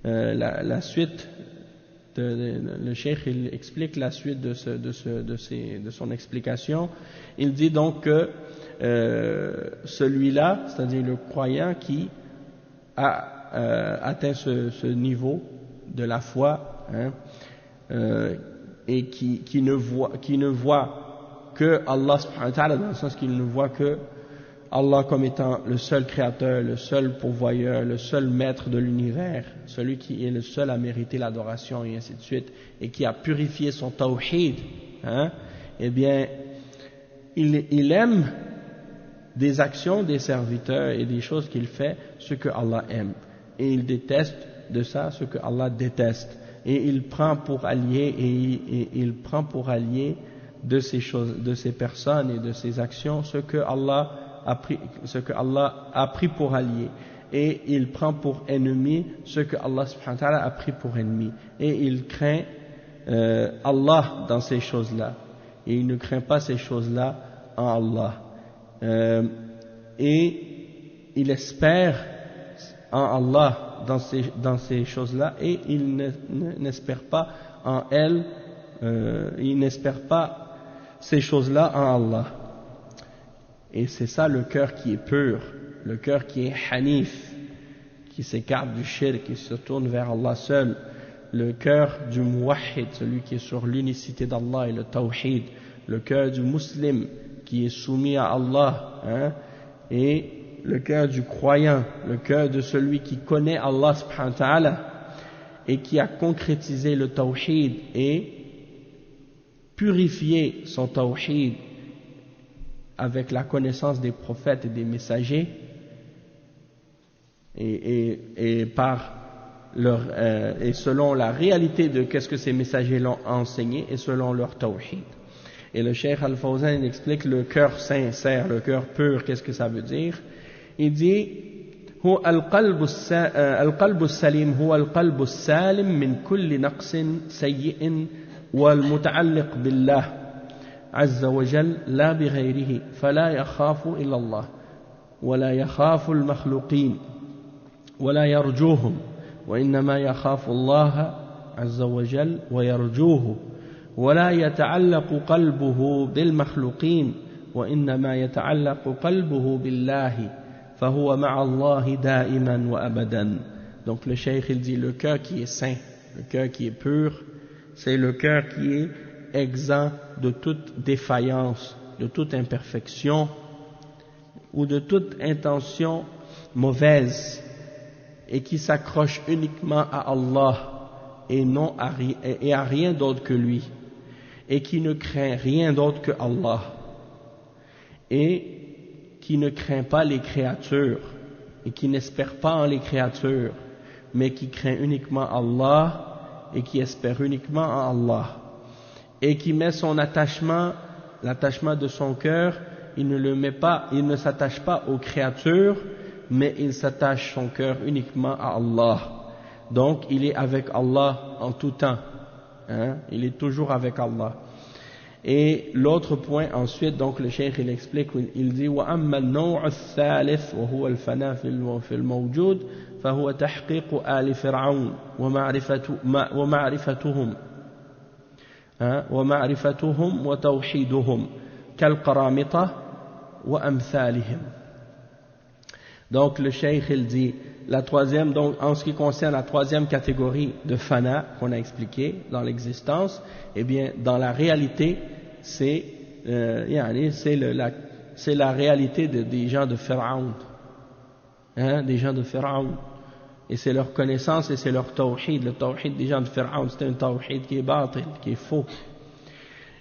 la suite. Le cheikh il explique la suite de son explication. Il dit donc que celui-là, c'est-à-dire le croyant qui a atteint ce niveau de la foi, et qui ne voit que Allah subhanahu wa ta'ala, dans le sens qu'il ne voit que Allah comme étant le seul créateur, le seul pourvoyeur, le seul maître de l'univers, celui qui est le seul à mériter l'adoration et ainsi de suite, et qui a purifié son tawhid, eh bien, il aime des actions des serviteurs et des choses qu'il fait, ce que Allah aime, et il déteste de ça ce que Allah déteste, et il prend pour allié de ces choses, de ces personnes et de ces actions ce que Allah a pris pour allié, et il prend pour ennemi ce que Allah subhanahu wa ta'ala a pris pour ennemi, et il craint Allah dans ces choses-là, et il ne craint pas ces choses-là en Allah, et il espère en Allah dans ces choses-là, et il n'espère pas en elles, il n'espère pas ces choses-là en Allah. Et c'est ça le cœur qui est pur, le cœur qui est hanif, qui s'écarte du shirk, qui se tourne vers Allah seul, le cœur du muwahhid, celui qui est sur l'unicité d'Allah et le tawhid, le cœur du musulman qui est soumis à Allah, et le cœur du croyant, le cœur de celui qui connaît Allah subhanahu wa ta'ala et qui a concrétisé le tawhid et purifié son tawhid avec la connaissance des prophètes et des messagers et par et selon la réalité de qu'est-ce que ces messagers l'ont enseigné et selon leur tawhid. Et le Cheikh Al-Fawzan explique le cœur sincère, le cœur pur, qu'est-ce que ça veut dire. Il dit هو القلب السليم هو القلب السالم من كل نقص سيء والمتعلق بالله عز وجل لا بغيره فلا يخاف إلا الله ولا يخاف المخلوقين ولا يرجوهم وإنما يخاف الله عز وجل ويرجوه ولا يتعلق قلبه بالمخلوقين وإنما يتعلق قلبه بالله فهو مع الله دائما وأبدا. Donc le cheikh il dit le cœur qui est saint, le cœur qui est pur, c'est le cœur qui est exempt de toute défaillance, de toute imperfection ou de toute intention mauvaise et qui s'accroche uniquement à Allah et non à rien d'autre que lui et qui ne craint rien d'autre que Allah et qui ne craint pas les créatures et qui n'espère pas en les créatures mais qui craint uniquement Allah et qui espère uniquement en Allah et qui met son attachement, l'attachement de son cœur, il ne s'attache pas aux créatures mais il s'attache son cœur uniquement à Allah. Donc il est avec Allah en tout temps, il est toujours avec Allah. Et l'autre point ensuite, donc le cheikh il explique, il dit وأما النوع الثالث وهو الفناء في الموجود فهو تحقيق آل فرعون ومعرفتهم وتوحيدهم كالقرامطة وأمثالهم. Donc le cheikh il dit la troisième, donc en ce qui concerne la troisième catégorie de fana qu'on a expliqué dans l'existence, eh bien dans la réalité c'est la réalité des gens de Pharaon, des gens de Pharaon, et c'est leur connaissance et c'est leur tawhid. Le tawhid des gens de Pharaon c'est un tawhid qui est batil, qui est faux.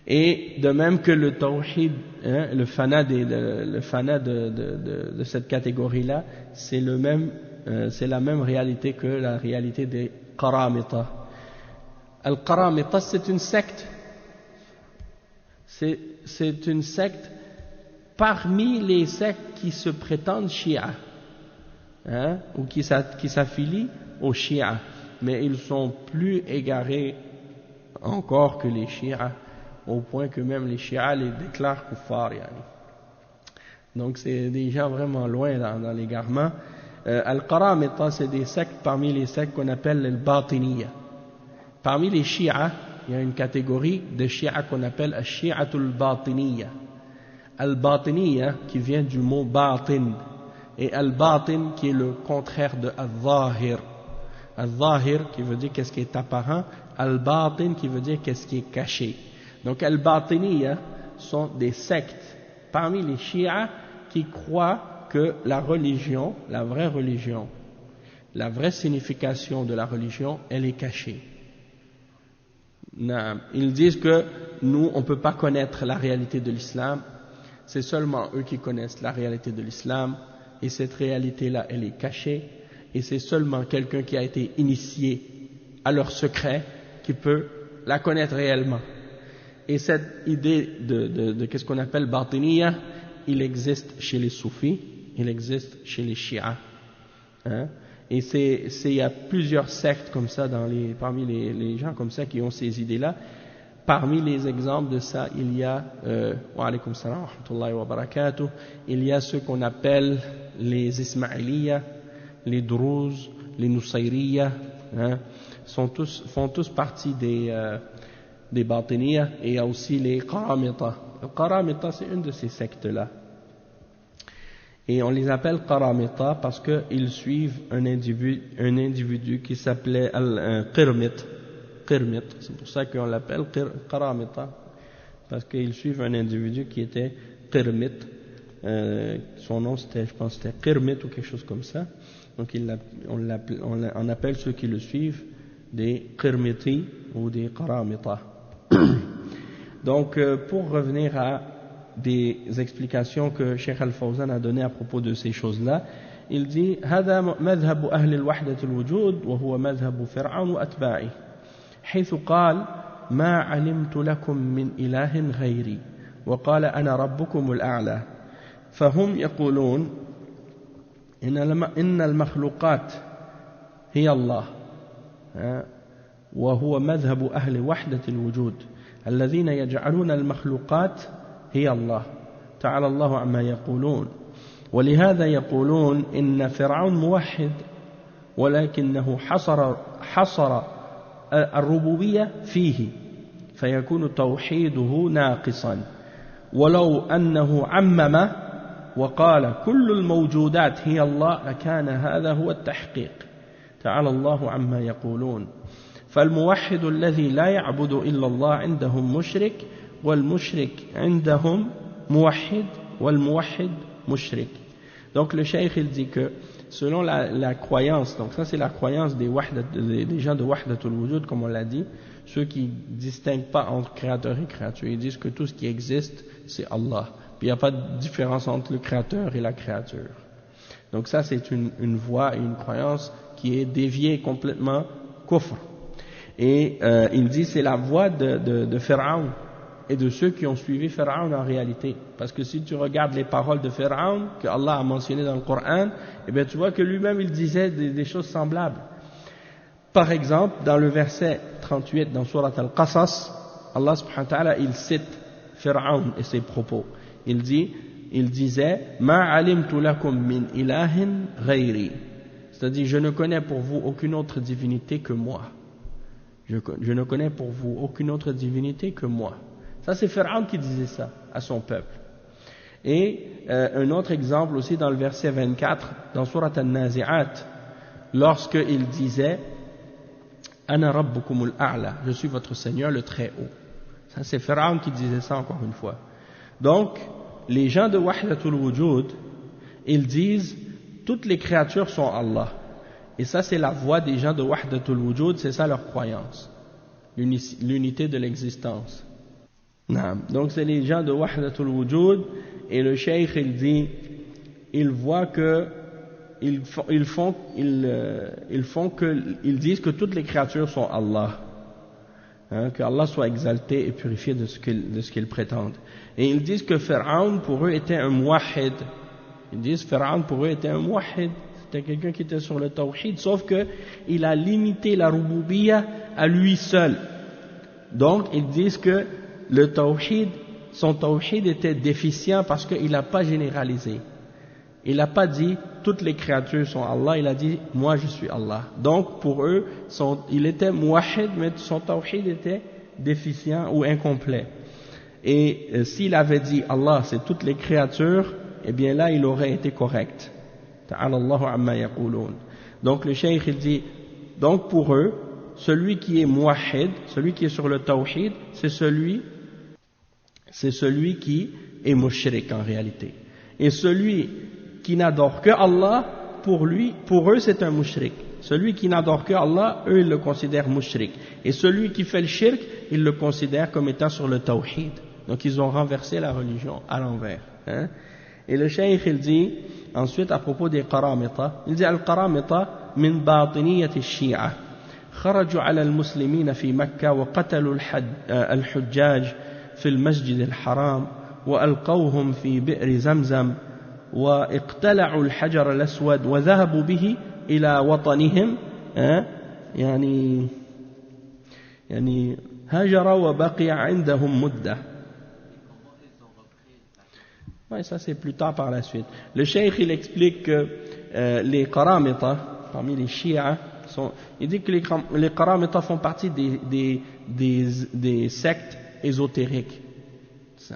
Et de même que le tawhid, le fana de cette catégorie-là, c'est la même réalité que la réalité des Qaramita. Al-Qaramita, c'est une secte. C'est une secte parmi les sectes qui se prétendent Shia, ou qui s'affilient aux Shia, mais ils sont plus égarés encore que les Shia, au point que même les Shia les déclarent kuffar. Donc c'est des gens vraiment loin dans l'égarement. Al-Qaramita, c'est des sectes parmi les sectes qu'on appelle les Batiniya. Parmi les Shia, il y a une catégorie de Shia qu'on appelle Al-Shi'atul Batiniya. Al-Batiniya qui vient du mot Batin, et Al-Batin qui est le contraire de Al-Zahir. Al-Zahir qui veut dire qu'est-ce qui est apparent, Al-Batin qui veut dire qu'est-ce qui est caché. Donc Al-Batiniya sont des sectes parmi les Shia qui croient que la religion, la vraie signification de la religion, elle est cachée. Ils disent que nous, on ne peut pas connaître la réalité de l'islam, c'est seulement eux qui connaissent la réalité de l'islam, et cette réalité-là, elle est cachée, et c'est seulement quelqu'un qui a été initié à leur secret qui peut la connaître réellement. Et cette idée de qu'est-ce qu'on appelle Batiniya, il existe chez les soufis, il existe chez les chiites. Et il y a plusieurs sectes comme ça parmi les gens comme ça qui ont ces idées-là. Parmi les exemples de ça, il y a wa alaykum salam wa rahmatullahi wa barakatuh, il y a ceux qu'on appelle les Ismaïliya, les Druze, les Nusayriya, font tous partie des Batiniya, et il y a aussi les Qaramita. Le Qaramita, c'est une de ces sectes-là. Et on les appelle Qaramita parce qu'ils suivent un individu qui s'appelait Qirmit. C'est pour ça qu'on l'appelle Qaramita, parce qu'ils suivent un individu qui était Qirmit. Son nom c'était, je pense, c'était Qirmit ou quelque chose comme ça. Donc on appelle ceux qui le suivent des Qirmiti ou des Qaramita. Donc pour revenir à des explications que Cheikh Al-Fawzan a données à propos de ces choses-là. Il dit هذا مذهب أهل الوحدة الوجود وهو مذهب فرعون وأتباعه حيث قال ما علمت لكم من إله غيري وقال أنا ربكم الأعلى فهم يقولون إن المخلوقات هي الله وهو مذهب أهل وحدة الوجود الذين يجعلون المخلوقات هي الله تعالى الله عما يقولون ولهذا يقولون إن فرعون موحد ولكنه حصر الربوبية فيه فيكون توحيده ناقصا ولو أنه عمم وقال كل الموجودات هي الله لكان هذا هو التحقيق تعالى الله عما يقولون فالموحد الذي لا يعبد إلا الله عندهم مشرك والمشرك عندهم موحد والموحد mushrik. Donc le cheikh il dit que selon la croyance, donc ça c'est la croyance des gens de Wahdatul Wujud comme on l'a dit, ceux qui ne distinguent pas entre créateur et créature, ils disent que tout ce qui existe c'est Allah, puis il n'y a pas de différence entre le créateur et la créature. Donc ça c'est une voie et une croyance qui est déviée complètement kufr. Et il dit c'est la voie de Pharaon et de ceux qui ont suivi Pharaon en réalité. Parce que si tu regardes les paroles de Pharaon que Allah a mentionnées dans le Coran, eh bien tu vois que lui-même il disait des choses semblables. Par exemple, dans le verset 38 dans Surat Al-Qasas, Allah subhanahu wa ta'ala il cite Pharaon et ses propos. Il disait Ma alimtu lakum min ilahin ghayri. C'est-à-dire je ne connais pour vous aucune autre divinité que moi. Je ne connais pour vous aucune autre divinité que moi. Ça c'est Pharaon qui disait ça à son peuple. Et un autre exemple aussi dans le verset 24 dans Surat An-Nazi'at, lorsqu'il disait Ana rabbukumul a'la, je suis votre Seigneur le très haut. Ça c'est Pharaon qui disait ça encore une fois. Donc les gens de Wahdatul Wujud, ils disent toutes les créatures sont Allah. Et ça c'est la voie des gens de Wahdatul Wujud, c'est ça leur croyance, l'unité de l'existence. Donc c'est les gens de Wahdatul Wujud, et le cheikh il dit, ils voient que ils disent que toutes les créatures sont Allah, que Allah soit exalté et purifié de ce qu'ils prétendent. Et ils disent que Pharaon pour eux était un muwahhid. Ils disent Pharaon pour eux était un muwahhid, c'était quelqu'un qui était sur le tawhid, sauf que il a limité la rububiyya à lui seul. Donc ils disent que le tawhid, son tawhid était déficient parce qu'il n'a pas généralisé. Il n'a pas dit toutes les créatures sont Allah, il a dit moi je suis Allah. Donc pour eux, il était muwahhid, mais son tawhid était déficient ou incomplet. Et s'il avait dit Allah c'est toutes les créatures, eh bien là il aurait été correct. Ta'ala Allahu amma yaqulun. Donc le cheikh il dit, donc pour eux, celui qui est muwahhid, celui qui est sur le tawhid, c'est celui qui est mushrik en réalité. Et celui qui n'adore que Allah, pour eux c'est un mushrik. Celui qui n'adore que Allah, eux ils le considèrent mushrik. Et celui qui fait le shirk, ils le considèrent comme étant sur le tawhid. Donc ils ont renversé la religion à l'envers. Et le cheikh il dit ensuite à propos des qaramita, il dit al-qaramita min batiniyat al-shi'a خرجوا على المسلمين في مكة وقتلوا الحجاج في المسجد الحرام وألقوهم في بئر زمزم واقتلعوا الحجر الأسود وذهبوا به إلى وطنهم يعني هاجر وبقي عندهم مدة. Oui, ça c'est plus tard par la suite. Le cheikh il explique que les qaramita, parmi les chiites, il dit que les qaramita font partie des sectes ésotériques.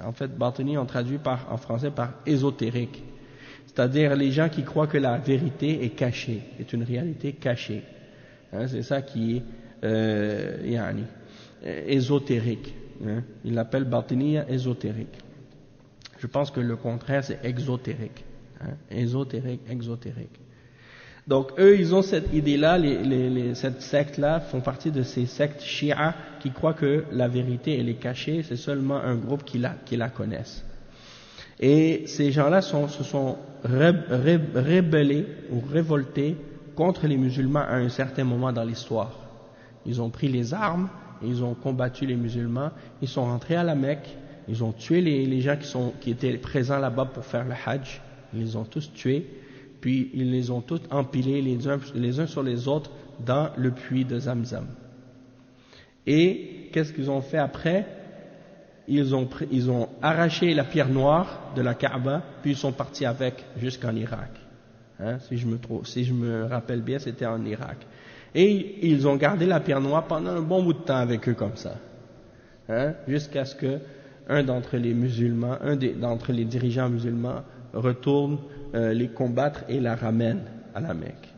En fait, Batini on traduit en français par ésotérique. C'est-à-dire les gens qui croient que la vérité est cachée, est une réalité cachée. C'est ça qui est ésotérique. Il l'appelle Batiniya ésotérique. Je pense que le contraire c'est exotérique. Ésotérique, exotérique. Donc eux ils ont cette idée-là, cette secte-là font partie de ces sectes chiites qui croient que la vérité elle est cachée, c'est seulement un groupe qui la connaissent. Et ces gens-là se sont rébellés ou révoltés contre les musulmans à un certain moment dans l'histoire. Ils ont pris les armes, ils ont combattu les musulmans, ils sont rentrés à la Mecque, ils ont tué les gens qui étaient présents là-bas pour faire le Hajj, ils les ont tous tués, puis ils les ont tous empilés les uns sur les autres dans le puits de Zamzam. Et qu'est-ce qu'ils ont fait après? Ils ont arraché la pierre noire de la Kaaba, puis ils sont partis avec jusqu'en Irak. Hein, si je me rappelle bien, c'était en Irak. Et ils ont gardé la pierre noire pendant un bon bout de temps avec eux comme ça. Hein, jusqu'à ce que d'entre les dirigeants musulmans retourne les combattre et la ramène à la Mecque.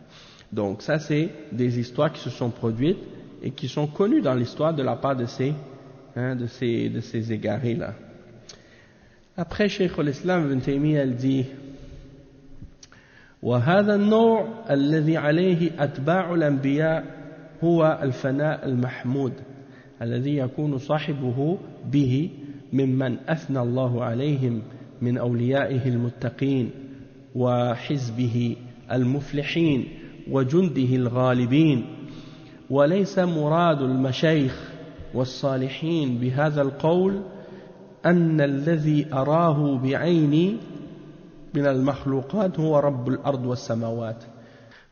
Donc ça, c'est des histoires qui se sont produites et qui sont connues dans l'histoire de la part de ces égarés-là. Après, Cheikh al-Islam Ibn Taymiyyah dit وهذا النوع الذي عليه أتباع الأنبياء هو الفناء المحمود الذي يكون صاحبه به ممن أثنى الله عليهم من أوليائه المتقين وحزبه المفلحين وجنده الغالبين وليس مراد المشايخ والصالحين بهذا القول أن الذي أراه بعيني من المخلوقات هو رب الأرض والسماوات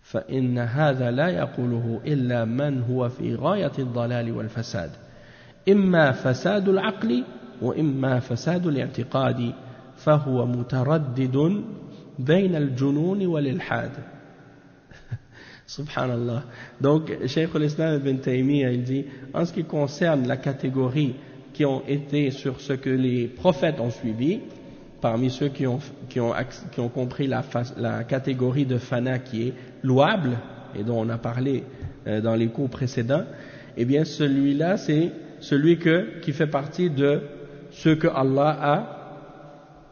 فإن هذا لا يقوله إلا من هو في غاية الضلال والفساد إما فساد العقل وإما فساد الاعتقاد فهو متردد بين الجنون والإلحاد. Subhanallah. Donc, Cheikh al-Islam Ibn Taymiyyah, il dit, en ce qui concerne la catégorie qui ont été sur ce que les prophètes ont suivi, parmi ceux qui ont compris la catégorie de fana qui est louable, et dont on a parlé dans les cours précédents, eh bien celui-là, c'est celui qui fait partie de ceux que Allah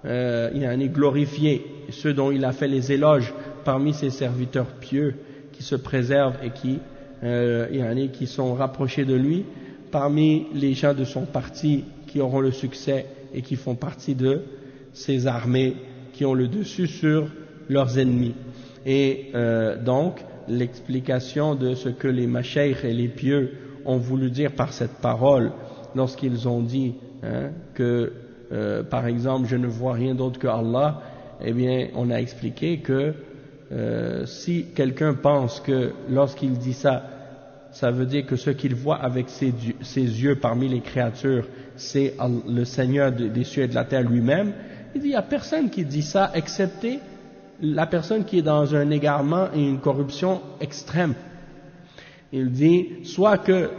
a glorifié, ceux dont il a fait les éloges parmi ses serviteurs pieux, qui se préservent et qui sont rapprochés de lui, parmi les gens de son parti qui auront le succès et qui font partie de ces armées qui ont le dessus sur leurs ennemis. Et donc, l'explication de ce que les mashaykh et les pieux ont voulu dire par cette parole, lorsqu'ils ont dit que, par exemple, je ne vois rien d'autre que Allah, eh bien, on a expliqué que si quelqu'un pense que lorsqu'il dit ça, ça veut dire que ce qu'il voit avec ses yeux parmi les créatures, c'est le Seigneur des cieux et de la terre lui-même, il dit, il n'y a personne qui dit ça, excepté la personne qui est dans un égarement et une corruption extrême. Il dit, soit que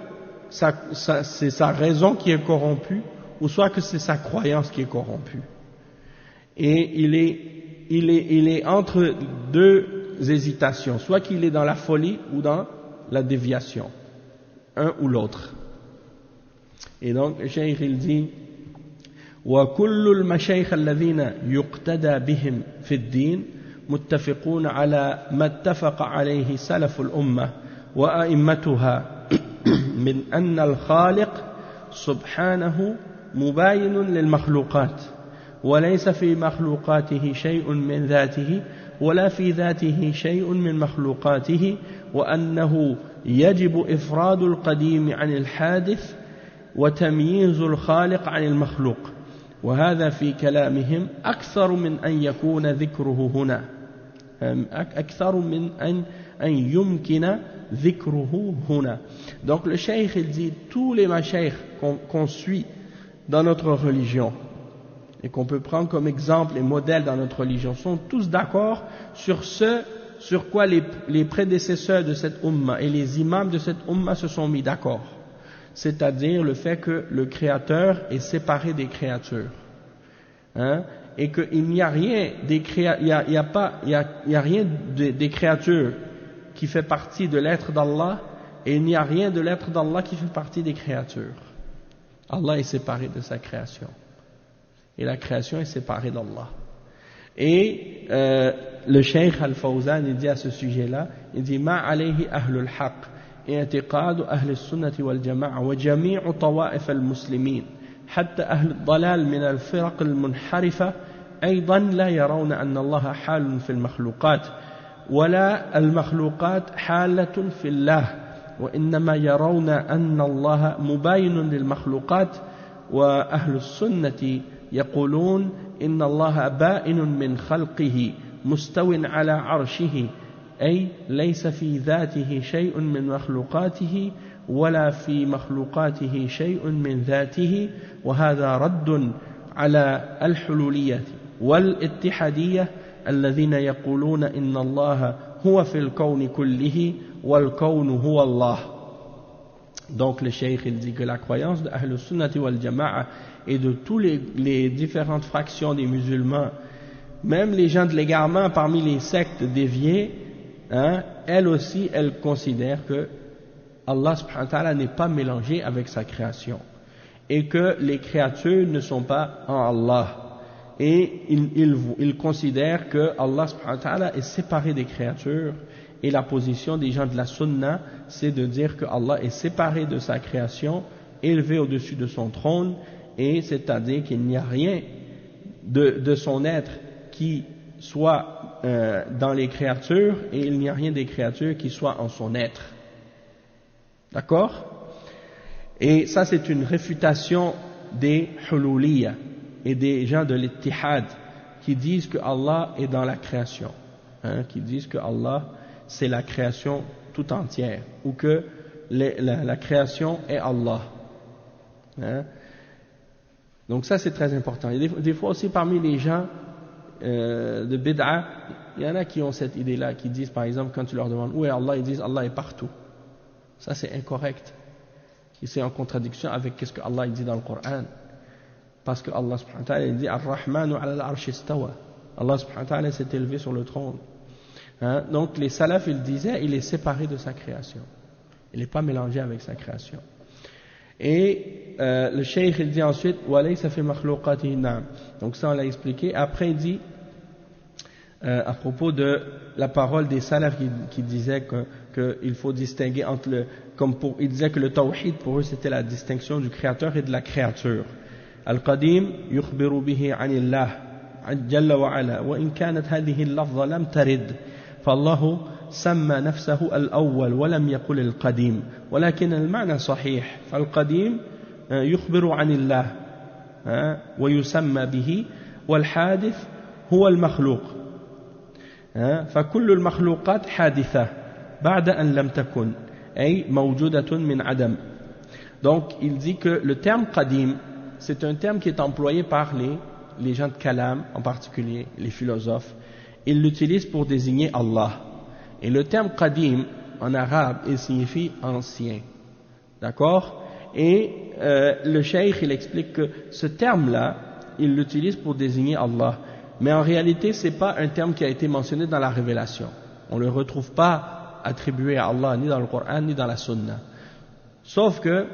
c'est sa raison qui est corrompue, ou soit que c'est sa croyance qui est corrompue. Et il est entre deux hésitations, soit qu'il est dans la folie ou dans la déviation, un ou l'autre. Et donc, le cheikh il dit, وكل المشايخ الذين يقتدى بهم في الدين متفقون على ما اتفق عليه سلف الأمة وأئمتها من أن الخالق سبحانه مباين للمخلوقات وليس في مخلوقاته شيء من ذاته ولا في ذاته شيء من مخلوقاته وأنه يجب إفراد القديم عن الحادث وتمييز الخالق عن المخلوق وهذا في كلامهم أكثر من أن يكون ذكره هنا أكثر من أن يمكن ذكره هنا. Donc le cheikh il dit tous les mashaykh qu'on suit dans notre religion et qu'on peut prendre comme exemple et modèle dans notre religion sont tous d'accord sur ce sur quoi les prédécesseurs de cette umma et les imams de cette umma se sont mis d'accord, c'est-à-dire le fait que le Créateur est séparé des créatures, et qu'il n'y a rien des créatures qui fait partie de l'être d'Allah, et il n'y a rien de l'être d'Allah qui fait partie des créatures. Allah est séparé de sa création, et la création est séparée d'Allah. Et le Cheikh Al-Fawzan il dit à ce sujet-là, il dit ma alayhi ahlul haqq اعتقاد أهل السنة والجماعة وجميع طوائف المسلمين حتى أهل الضلال من الفرق المنحرفة أيضا لا يرون أن الله حال في المخلوقات ولا المخلوقات حالة في الله وإنما يرون أن الله مباين للمخلوقات وأهل السنة يقولون إن الله بائن من خلقه مستو على عرشه أي ليس في ذاته شيء من مخلوقاته ولا في مخلوقاته شيء من ذاته وهذا رد على الحلولية والاتحادية الذين يقولون إن الله هو في الكون كله والكون هو الله. Donc le cheikh il dit que la croyance de Ahl Sunnati wal Jama'a et de tous les différentes fractions des musulmans, même les gens de l'égarement parmi les sectes déviées, elles aussi elles considèrent que Allah subhanahu wa ta'ala n'est pas mélangé avec sa création et que les créatures ne sont pas en Allah. Et ils considèrent que Allah subhanahu wa ta'ala est séparé des créatures et la position des gens de la sunna c'est de dire que Allah est séparé de sa création, élevé au-dessus de son trône, et c'est-à-dire qu'il n'y a rien de son être qui soit dans les créatures et il n'y a rien des créatures qui soit en son être. D'accord? Et ça c'est une réfutation des hululiyya et des gens de l'ittihad qui disent que Allah est dans la création, qui disent que Allah c'est la création tout entière ou que la création est Allah. Donc ça c'est très important. Et des fois aussi parmi les gens de bid'a, il y en a qui ont cette idée-là, qui disent par exemple quand tu leur demandes où est Allah, ils disent Allah est partout. Ça c'est incorrect. Et c'est en contradiction avec ce que Allah dit dans le Coran. Parce que Allah subhanahu wa ta'ala dit Ar-Rahmanu ala al-arsh istawa. Allah subhanahu wa ta'ala s'est élevé sur le trône. Donc les salafs ils disaient il est séparé de sa création. Il n'est pas mélangé avec sa création. Et le cheikh il dit ensuite walaysa fi makhluqatihi na'am. Donc ça on l'a expliqué. Après il dit à propos de la parole des salafs qui disaient qu'il faut distinguer entre ils disaient que le tawhid pour eux c'était la distinction du créateur et de la créature. Al-Qadim yukhbiru bihi 'anillah jalla wa ala wa in kanat hadhihi al-lafza lam tarid فالله سمى نفسه الأول ولم يقل القديم ولكن المعنى صحيح فالقديم يخبر عن الله ويسمى به والحادث هو المخلوق فكل المخلوقات حادثة بعد أن لم تكن أي موجودة من عدم. Donc il dit que le terme qadim c'est un terme qui est employé par les gens de Kalam en particulier, les philosophes. Ils l'utilisent pour désigner Allah. Et le terme qadim en arabe il signifie ancien. D'accord? Et le cheikh il explique que ce terme là il l'utilise pour désigner Allah. Mais en réalité c'est pas un terme qui a été mentionné dans la révélation. On ne le retrouve pas attribué à Allah ni dans le Coran ni dans la Sunna. Sauf que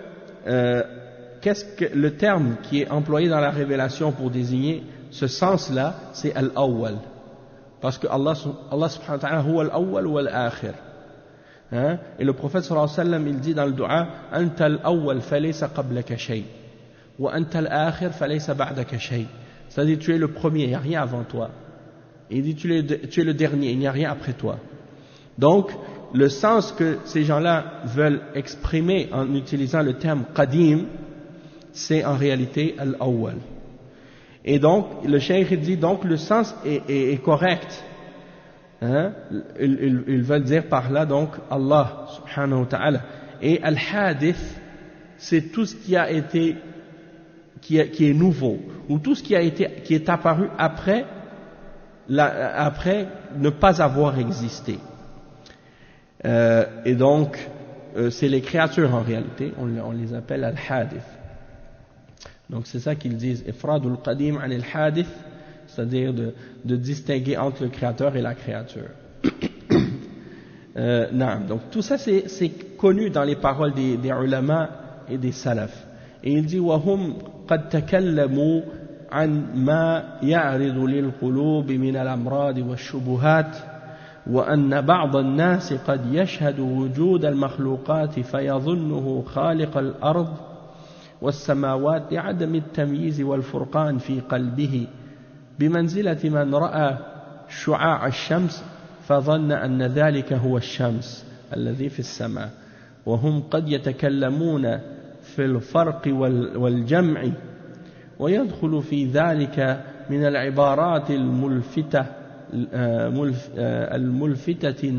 qu'est-ce que le terme qui est employé dans la révélation pour désigner ce sens là c'est al-awwal. Parce que Allah subhanahu wa ta'ala huwa al-awwal wa al-akhir. Et le prophète sallallahu alayhi wa sallam il dit dans le dua anta al-awwal falaysa qablaka shay wa anta al-akhir falaysa ba'daka shay. C'est-à-dire tu es le premier, il n'y a rien avant toi. Et il dit tu es le dernier, il n'y a rien après toi. Donc le sens que ces gens-là veulent exprimer en utilisant le terme qadim c'est en réalité al-awwal. Et donc le cheikh dit donc le sens est correct. Ils veulent dire par là donc Allah subhanahu wa ta'ala. Et al-hadith c'est tout ce qui a été qui est nouveau ou tout ce qui est apparu après ne pas avoir existé. Et donc c'est les créatures en réalité, on les appelle al-hadith. Donc c'est ça qu'ils disent ifradul qadim an al-hadith, c'est-à-dire de distinguer entre le créateur et la créature. Donc tout ça c'est connu dans les paroles des ulama et des salafs. Et il dit وهم قد تكلموا عن ما يعرض للقلوب من الأمراض والشبهات وأن بعض الناس قد يشهد وجود المخلوقات فيظنه خالق الأرض والسماوات لعدم التمييز والفرقان في قلبه بمنزلة من رأى شعاع الشمس فظن أن ذلك هو الشمس الذي في السماء وهم قد يتكلمون في الفرق والجمع ويدخل في ذلك من العبارات الملفتة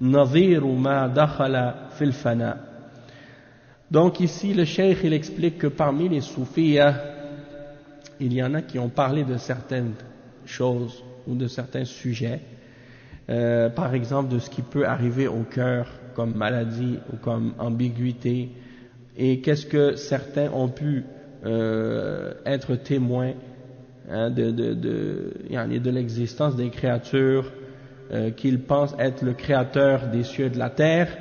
نظير ما دخل في الفناء. Donc ici le cheikh il explique que parmi les soufis il y en a qui ont parlé de certaines choses ou de certains sujets, par exemple de ce qui peut arriver au cœur comme maladie ou comme ambiguïté, et qu'est-ce que certains ont pu être témoins de l'existence des créatures qu'ils pensent être le créateur des cieux et de la terre,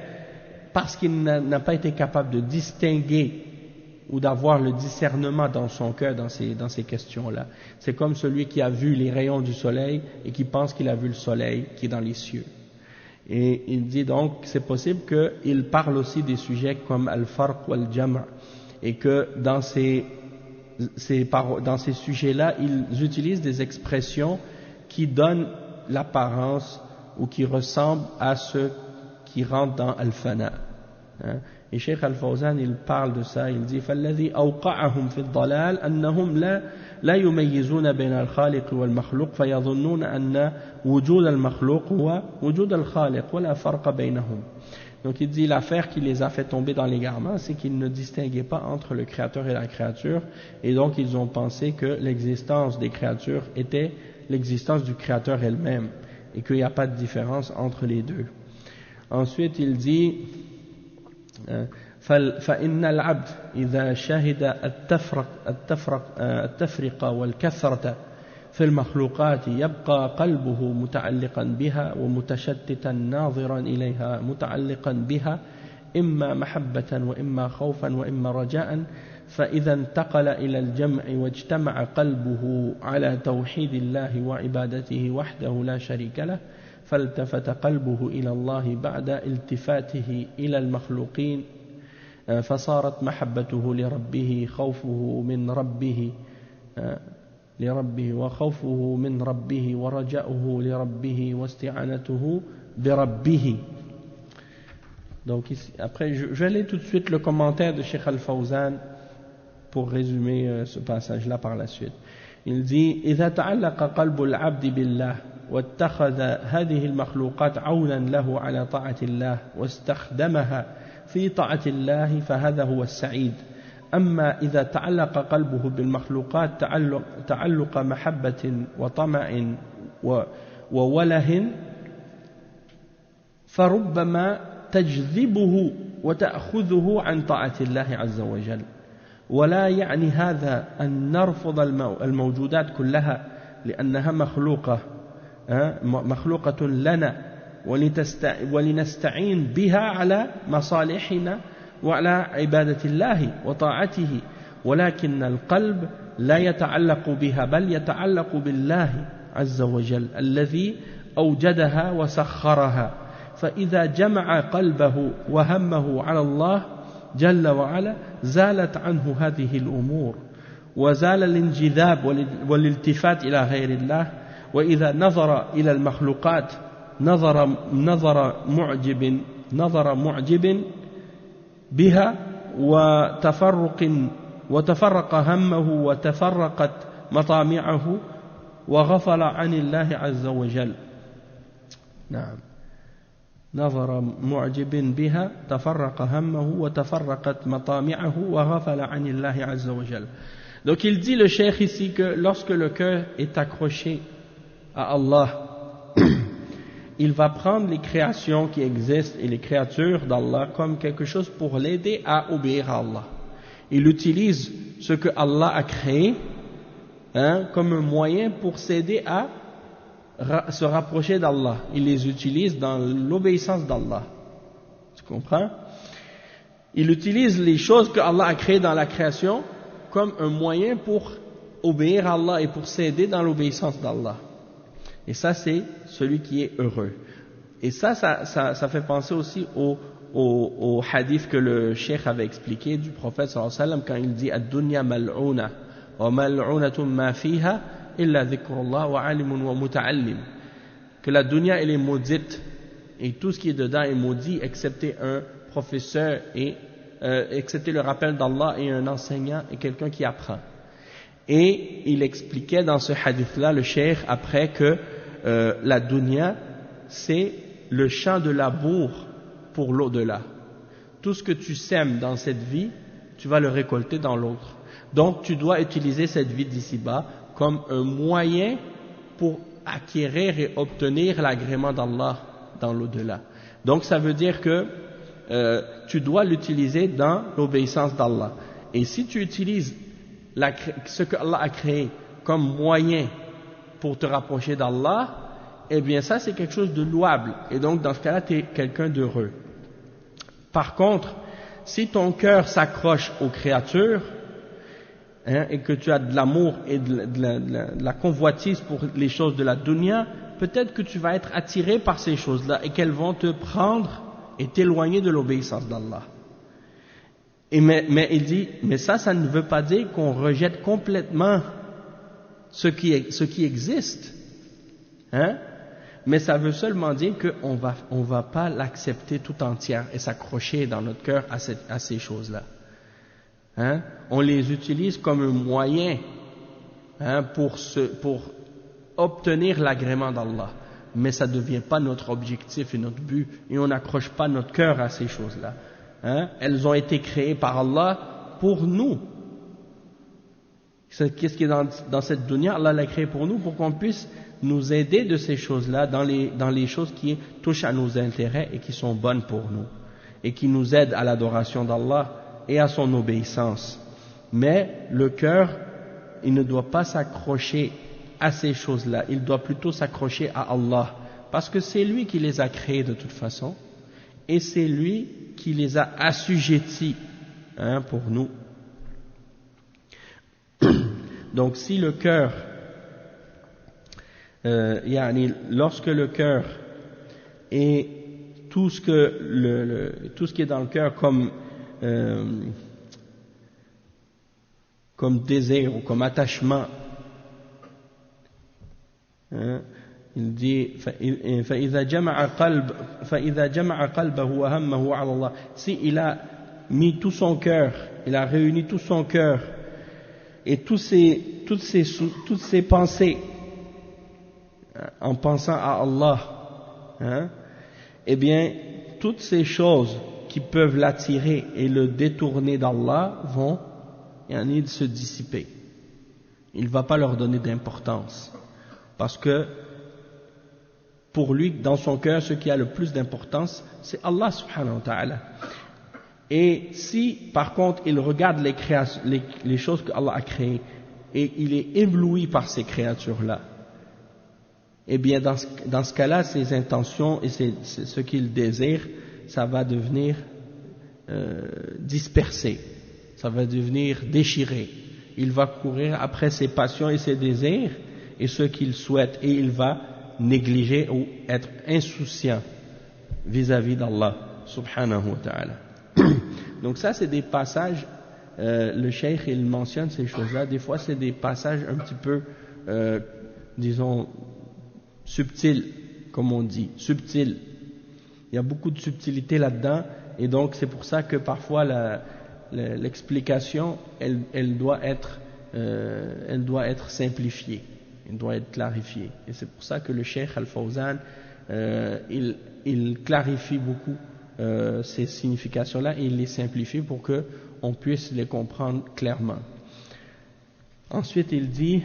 parce qu'il n'a pas été capable de distinguer ou d'avoir le discernement dans son cœur dans ces questions-là. C'est comme celui qui a vu les rayons du soleil et qui pense qu'il a vu le soleil qui est dans les cieux. Et il dit donc c'est possible qu'il parle aussi des sujets comme al-farq ou al-jam' et que dans ces sujets-là, ils utilisent des expressions qui donnent l'apparence ou qui ressemblent à ceux qui rentrent dans al-fana. Et Cheikh Al-Fawzan il parle de ça, il dit فالذي أوقعهم في الضلال أنهم لا يميزون بين الخالق والمخلوق فيظنون أن وجود المخلوق هو وجود الخالق ولا فرق بينهم. Donc il dit l'affaire qui les a fait tomber dans l'égarement, c'est qu'ils ne distinguaient pas entre le créateur et la créature, et donc ils ont pensé que l'existence des créatures était l'existence du créateur elle-même et qu'il n'y a pas de différence entre les deux. Ensuite il dit فإن العبد إذا شهد التفرق والكثرة في المخلوقات يبقى قلبه متعلقا بها ومتشتتا ناظرا إليها متعلقا بها إما محبة وإما خوفا وإما رجاء فإذا انتقل إلى الجمع واجتمع قلبه على توحيد الله وعبادته وحده لا شريك له فالتفت قلبه إلى الله بعد التفاته إلى المخلوقين فصارت محبته لربه خوفه من ربه وخوفه من ربه ورجاؤه لربه واستعانته بربه. Donc ici, après je vais aller tout de suite le commentaire de Cheikh Al-Fawzan pour résumer ce passage là par la suite. Il dit إذا تعلق قلب العبد بالله واتخذ هذه المخلوقات عونا له على طاعة الله واستخدمها في طاعة الله فهذا هو السعيد. أما إذا تعلق قلبه بالمخلوقات تعلق محبة وطمع ووله فربما تجذبه وتأخذه عن طاعة الله عز وجل. ولا يعني هذا أن نرفض الموجودات كلها لأنها مخلوقة لنا ولنستعين بها على مصالحنا وعلى عبادة الله وطاعته، ولكن القلب لا يتعلق بها بل يتعلق بالله عز وجل الذي أوجدها وسخرها، فإذا جمع قلبه وهمه على الله جل وعلا زالت عنه هذه الأمور وزال الانجذاب والالتفات إلى غير الله. وإذا نظر إلى المخلوقات نظر معجب بها وتفرق همه وتفرقت مطامعه وغفل عن الله عز وجل. نعم، نظر معجب بها تفرق همه وتفرقت مطامعه وغفل عن الله عز وجل. Donc il dit le cheikh ici que lorsque le cœur est accroché à Allah, il va prendre les créations qui existent et les créatures d'Allah comme quelque chose pour l'aider à obéir à Allah. Il utilise ce que Allah a créé comme un moyen pour s'aider à se rapprocher d'Allah. Il les utilise dans l'obéissance d'Allah. Tu comprends? Il utilise les choses que Allah a créées dans la création comme un moyen pour obéir à Allah et pour s'aider dans l'obéissance d'Allah. Et ça, c'est celui qui est heureux. Et ça fait penser aussi au hadith que le cheikh avait expliqué du prophète sallallahu alayhi wa sallam quand il dit « Ad-dunya mal'una wa mal'unatun ma fiha illa dhikrullah wa alimun wa muta'allim. Que la dunya elle est maudite et tout ce qui est dedans est maudit excepté un professeur et excepté le rappel d'Allah et un enseignant et quelqu'un qui apprend. Et il expliquait dans ce hadith-là, le cheikh, après que la dunya, c'est le champ de labour pour l'au-delà. Tout ce que tu sèmes dans cette vie, tu vas le récolter dans l'autre. Donc tu dois utiliser cette vie d'ici-bas comme un moyen pour acquérir et obtenir l'agrément d'Allah dans l'au-delà. Donc ça veut dire que tu dois l'utiliser dans l'obéissance d'Allah. Et si tu utilises ce que Allah a créé comme moyen pour te rapprocher d'Allah, eh bien ça c'est quelque chose de louable. Et donc dans ce cas-là, tu es quelqu'un d'heureux. Par contre, si ton cœur s'accroche aux créatures, et que tu as de l'amour et de la convoitise pour les choses de la dunya, peut-être que tu vas être attiré par ces choses-là et qu'elles vont te prendre et t'éloigner de l'obéissance d'Allah. Mais il dit, mais ça ne veut pas dire qu'on rejette complètement ce qui existe, mais ça veut seulement dire qu'on va pas l'accepter tout entière et s'accrocher dans notre cœur à ces choses-là. On les utilise comme un moyen pour obtenir l'agrément d'Allah, mais ça ne devient pas notre objectif et notre but, et on n'accroche pas notre cœur à ces choses-là. Elles ont été créées par Allah pour nous. Qu'est-ce qui est dans cette dunya? Allah l'a créé pour nous pour qu'on puisse nous aider de ces choses-là dans les choses qui touchent à nos intérêts et qui sont bonnes pour nous et qui nous aident à l'adoration d'Allah et à son obéissance. Mais le cœur, il ne doit pas s'accrocher à ces choses-là, il doit plutôt s'accrocher à Allah, parce que c'est lui qui les a créés de toute façon, et c'est lui qui les a assujettis pour nous. Donc si le cœur, lorsque le cœur et tout ce qui est dans le cœur comme désir ou comme attachement, il dit فإذا جمع قلبه وهمه على الله, si il a mis tout son cœur, il a réuni tout son cœur et toutes ses pensées en pensant à Allah, eh bien toutes ces choses qui peuvent l'attirer et le détourner d'Allah vont se dissiper. Il ne va pas leur donner d'importance, parce que pour lui, dans son cœur, ce qui a le plus d'importance, c'est Allah subhanahu wa ta'ala. Et si, par contre, il regarde les choses que Allah a créées, et il est ébloui par ces créatures-là, eh bien, dans ce cas-là, ses intentions et ce qu'il désire, ça va devenir dispersé, ça va devenir déchiré. Il va courir après ses passions et ses désirs, et ce qu'il souhaite, et il va négliger ou être insouciant vis-à-vis d'Allah subhanahu wa ta'ala. Donc ça c'est des passages, le cheikh il mentionne ces choses-là, des fois c'est des passages un petit peu disons subtils, comme on dit, subtils. Il y a beaucoup de subtilité là-dedans, et donc c'est pour ça que parfois l'explication elle doit être simplifiée. Il doit être clarifié. Et c'est pour ça que le Cheikh Al-Fawzan, il clarifie beaucoup ces significations-là et il les simplifie pour qu'on puisse les comprendre clairement. Ensuite, il dit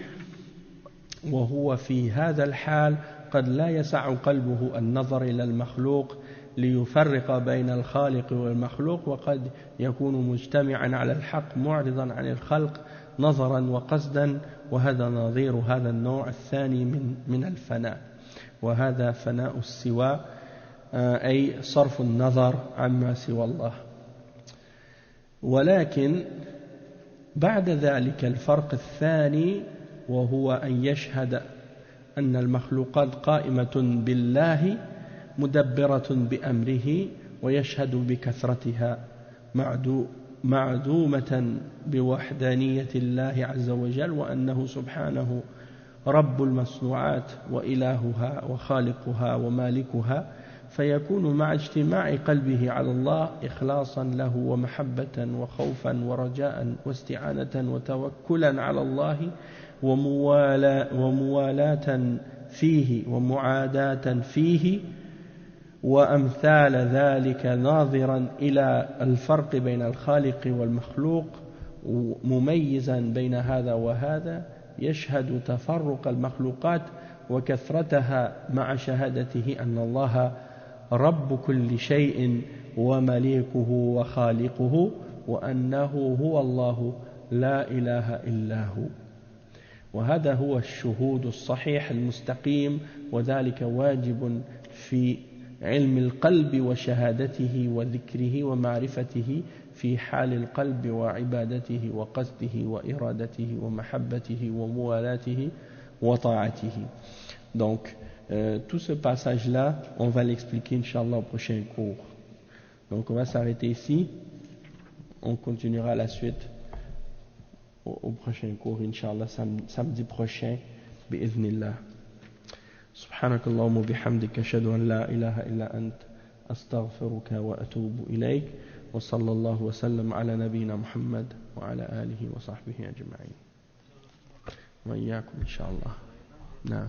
وَهُوَ فِي هَذَا الْحَالِ قَدْ لَا يَسَعُ قَلْبُهُ النَّظَرِ إِلَى الْمَخْلُوقِ ليفرق بين الخالق والمخلوق وقد يكون مجتمعا على الحق معرضا عن الخلق نظرا وقصدا وهذا نظير هذا النوع الثاني من الفناء وهذا فناء السواء أي صرف النظر عما سوى الله. ولكن بعد ذلك الفرق الثاني وهو أن يشهد أن المخلوقات قائمة بالله مدبرة بأمره ويشهد بكثرتها معدومة بوحدانية الله عز وجل وأنه سبحانه رب المصنوعات وإلهها وخالقها ومالكها، فيكون مع اجتماع قلبه على الله إخلاصا له ومحبة وخوفا ورجاء واستعانة وتوكلا على الله وموالاة فيه ومعاداة فيه وأمثال ذلك، ناظرا إلى الفرق بين الخالق والمخلوق مميزا بين هذا وهذا، يشهد تفرق المخلوقات وكثرتها مع شهادته أن الله رب كل شيء ومليكه وخالقه، وأنه هو الله لا إله إلا هو. وهذا هو الشهود الصحيح المستقيم، وذلك واجب في علم القلب وشهادته وذكره ومعرفته في حال القلب وعبادته وقصده وإرادته ومحبته وموالاته وطاعته. Donc, tout ce passage-là, on va l'expliquer, Inch'Allah, au prochain cours. Donc, on va s'arrêter ici. On continuera la suite au prochain cours, Inch'Allah, samedi prochain, bi'idhnillah. سبحانك اللهم وبحمدك أشهد أن لا إله إلا أنت أستغفرك وأتوب إليك، وصلى الله وسلم على نبينا محمد وعلى آله وصحبه أجمعين وإياكم إن شاء الله. نعم.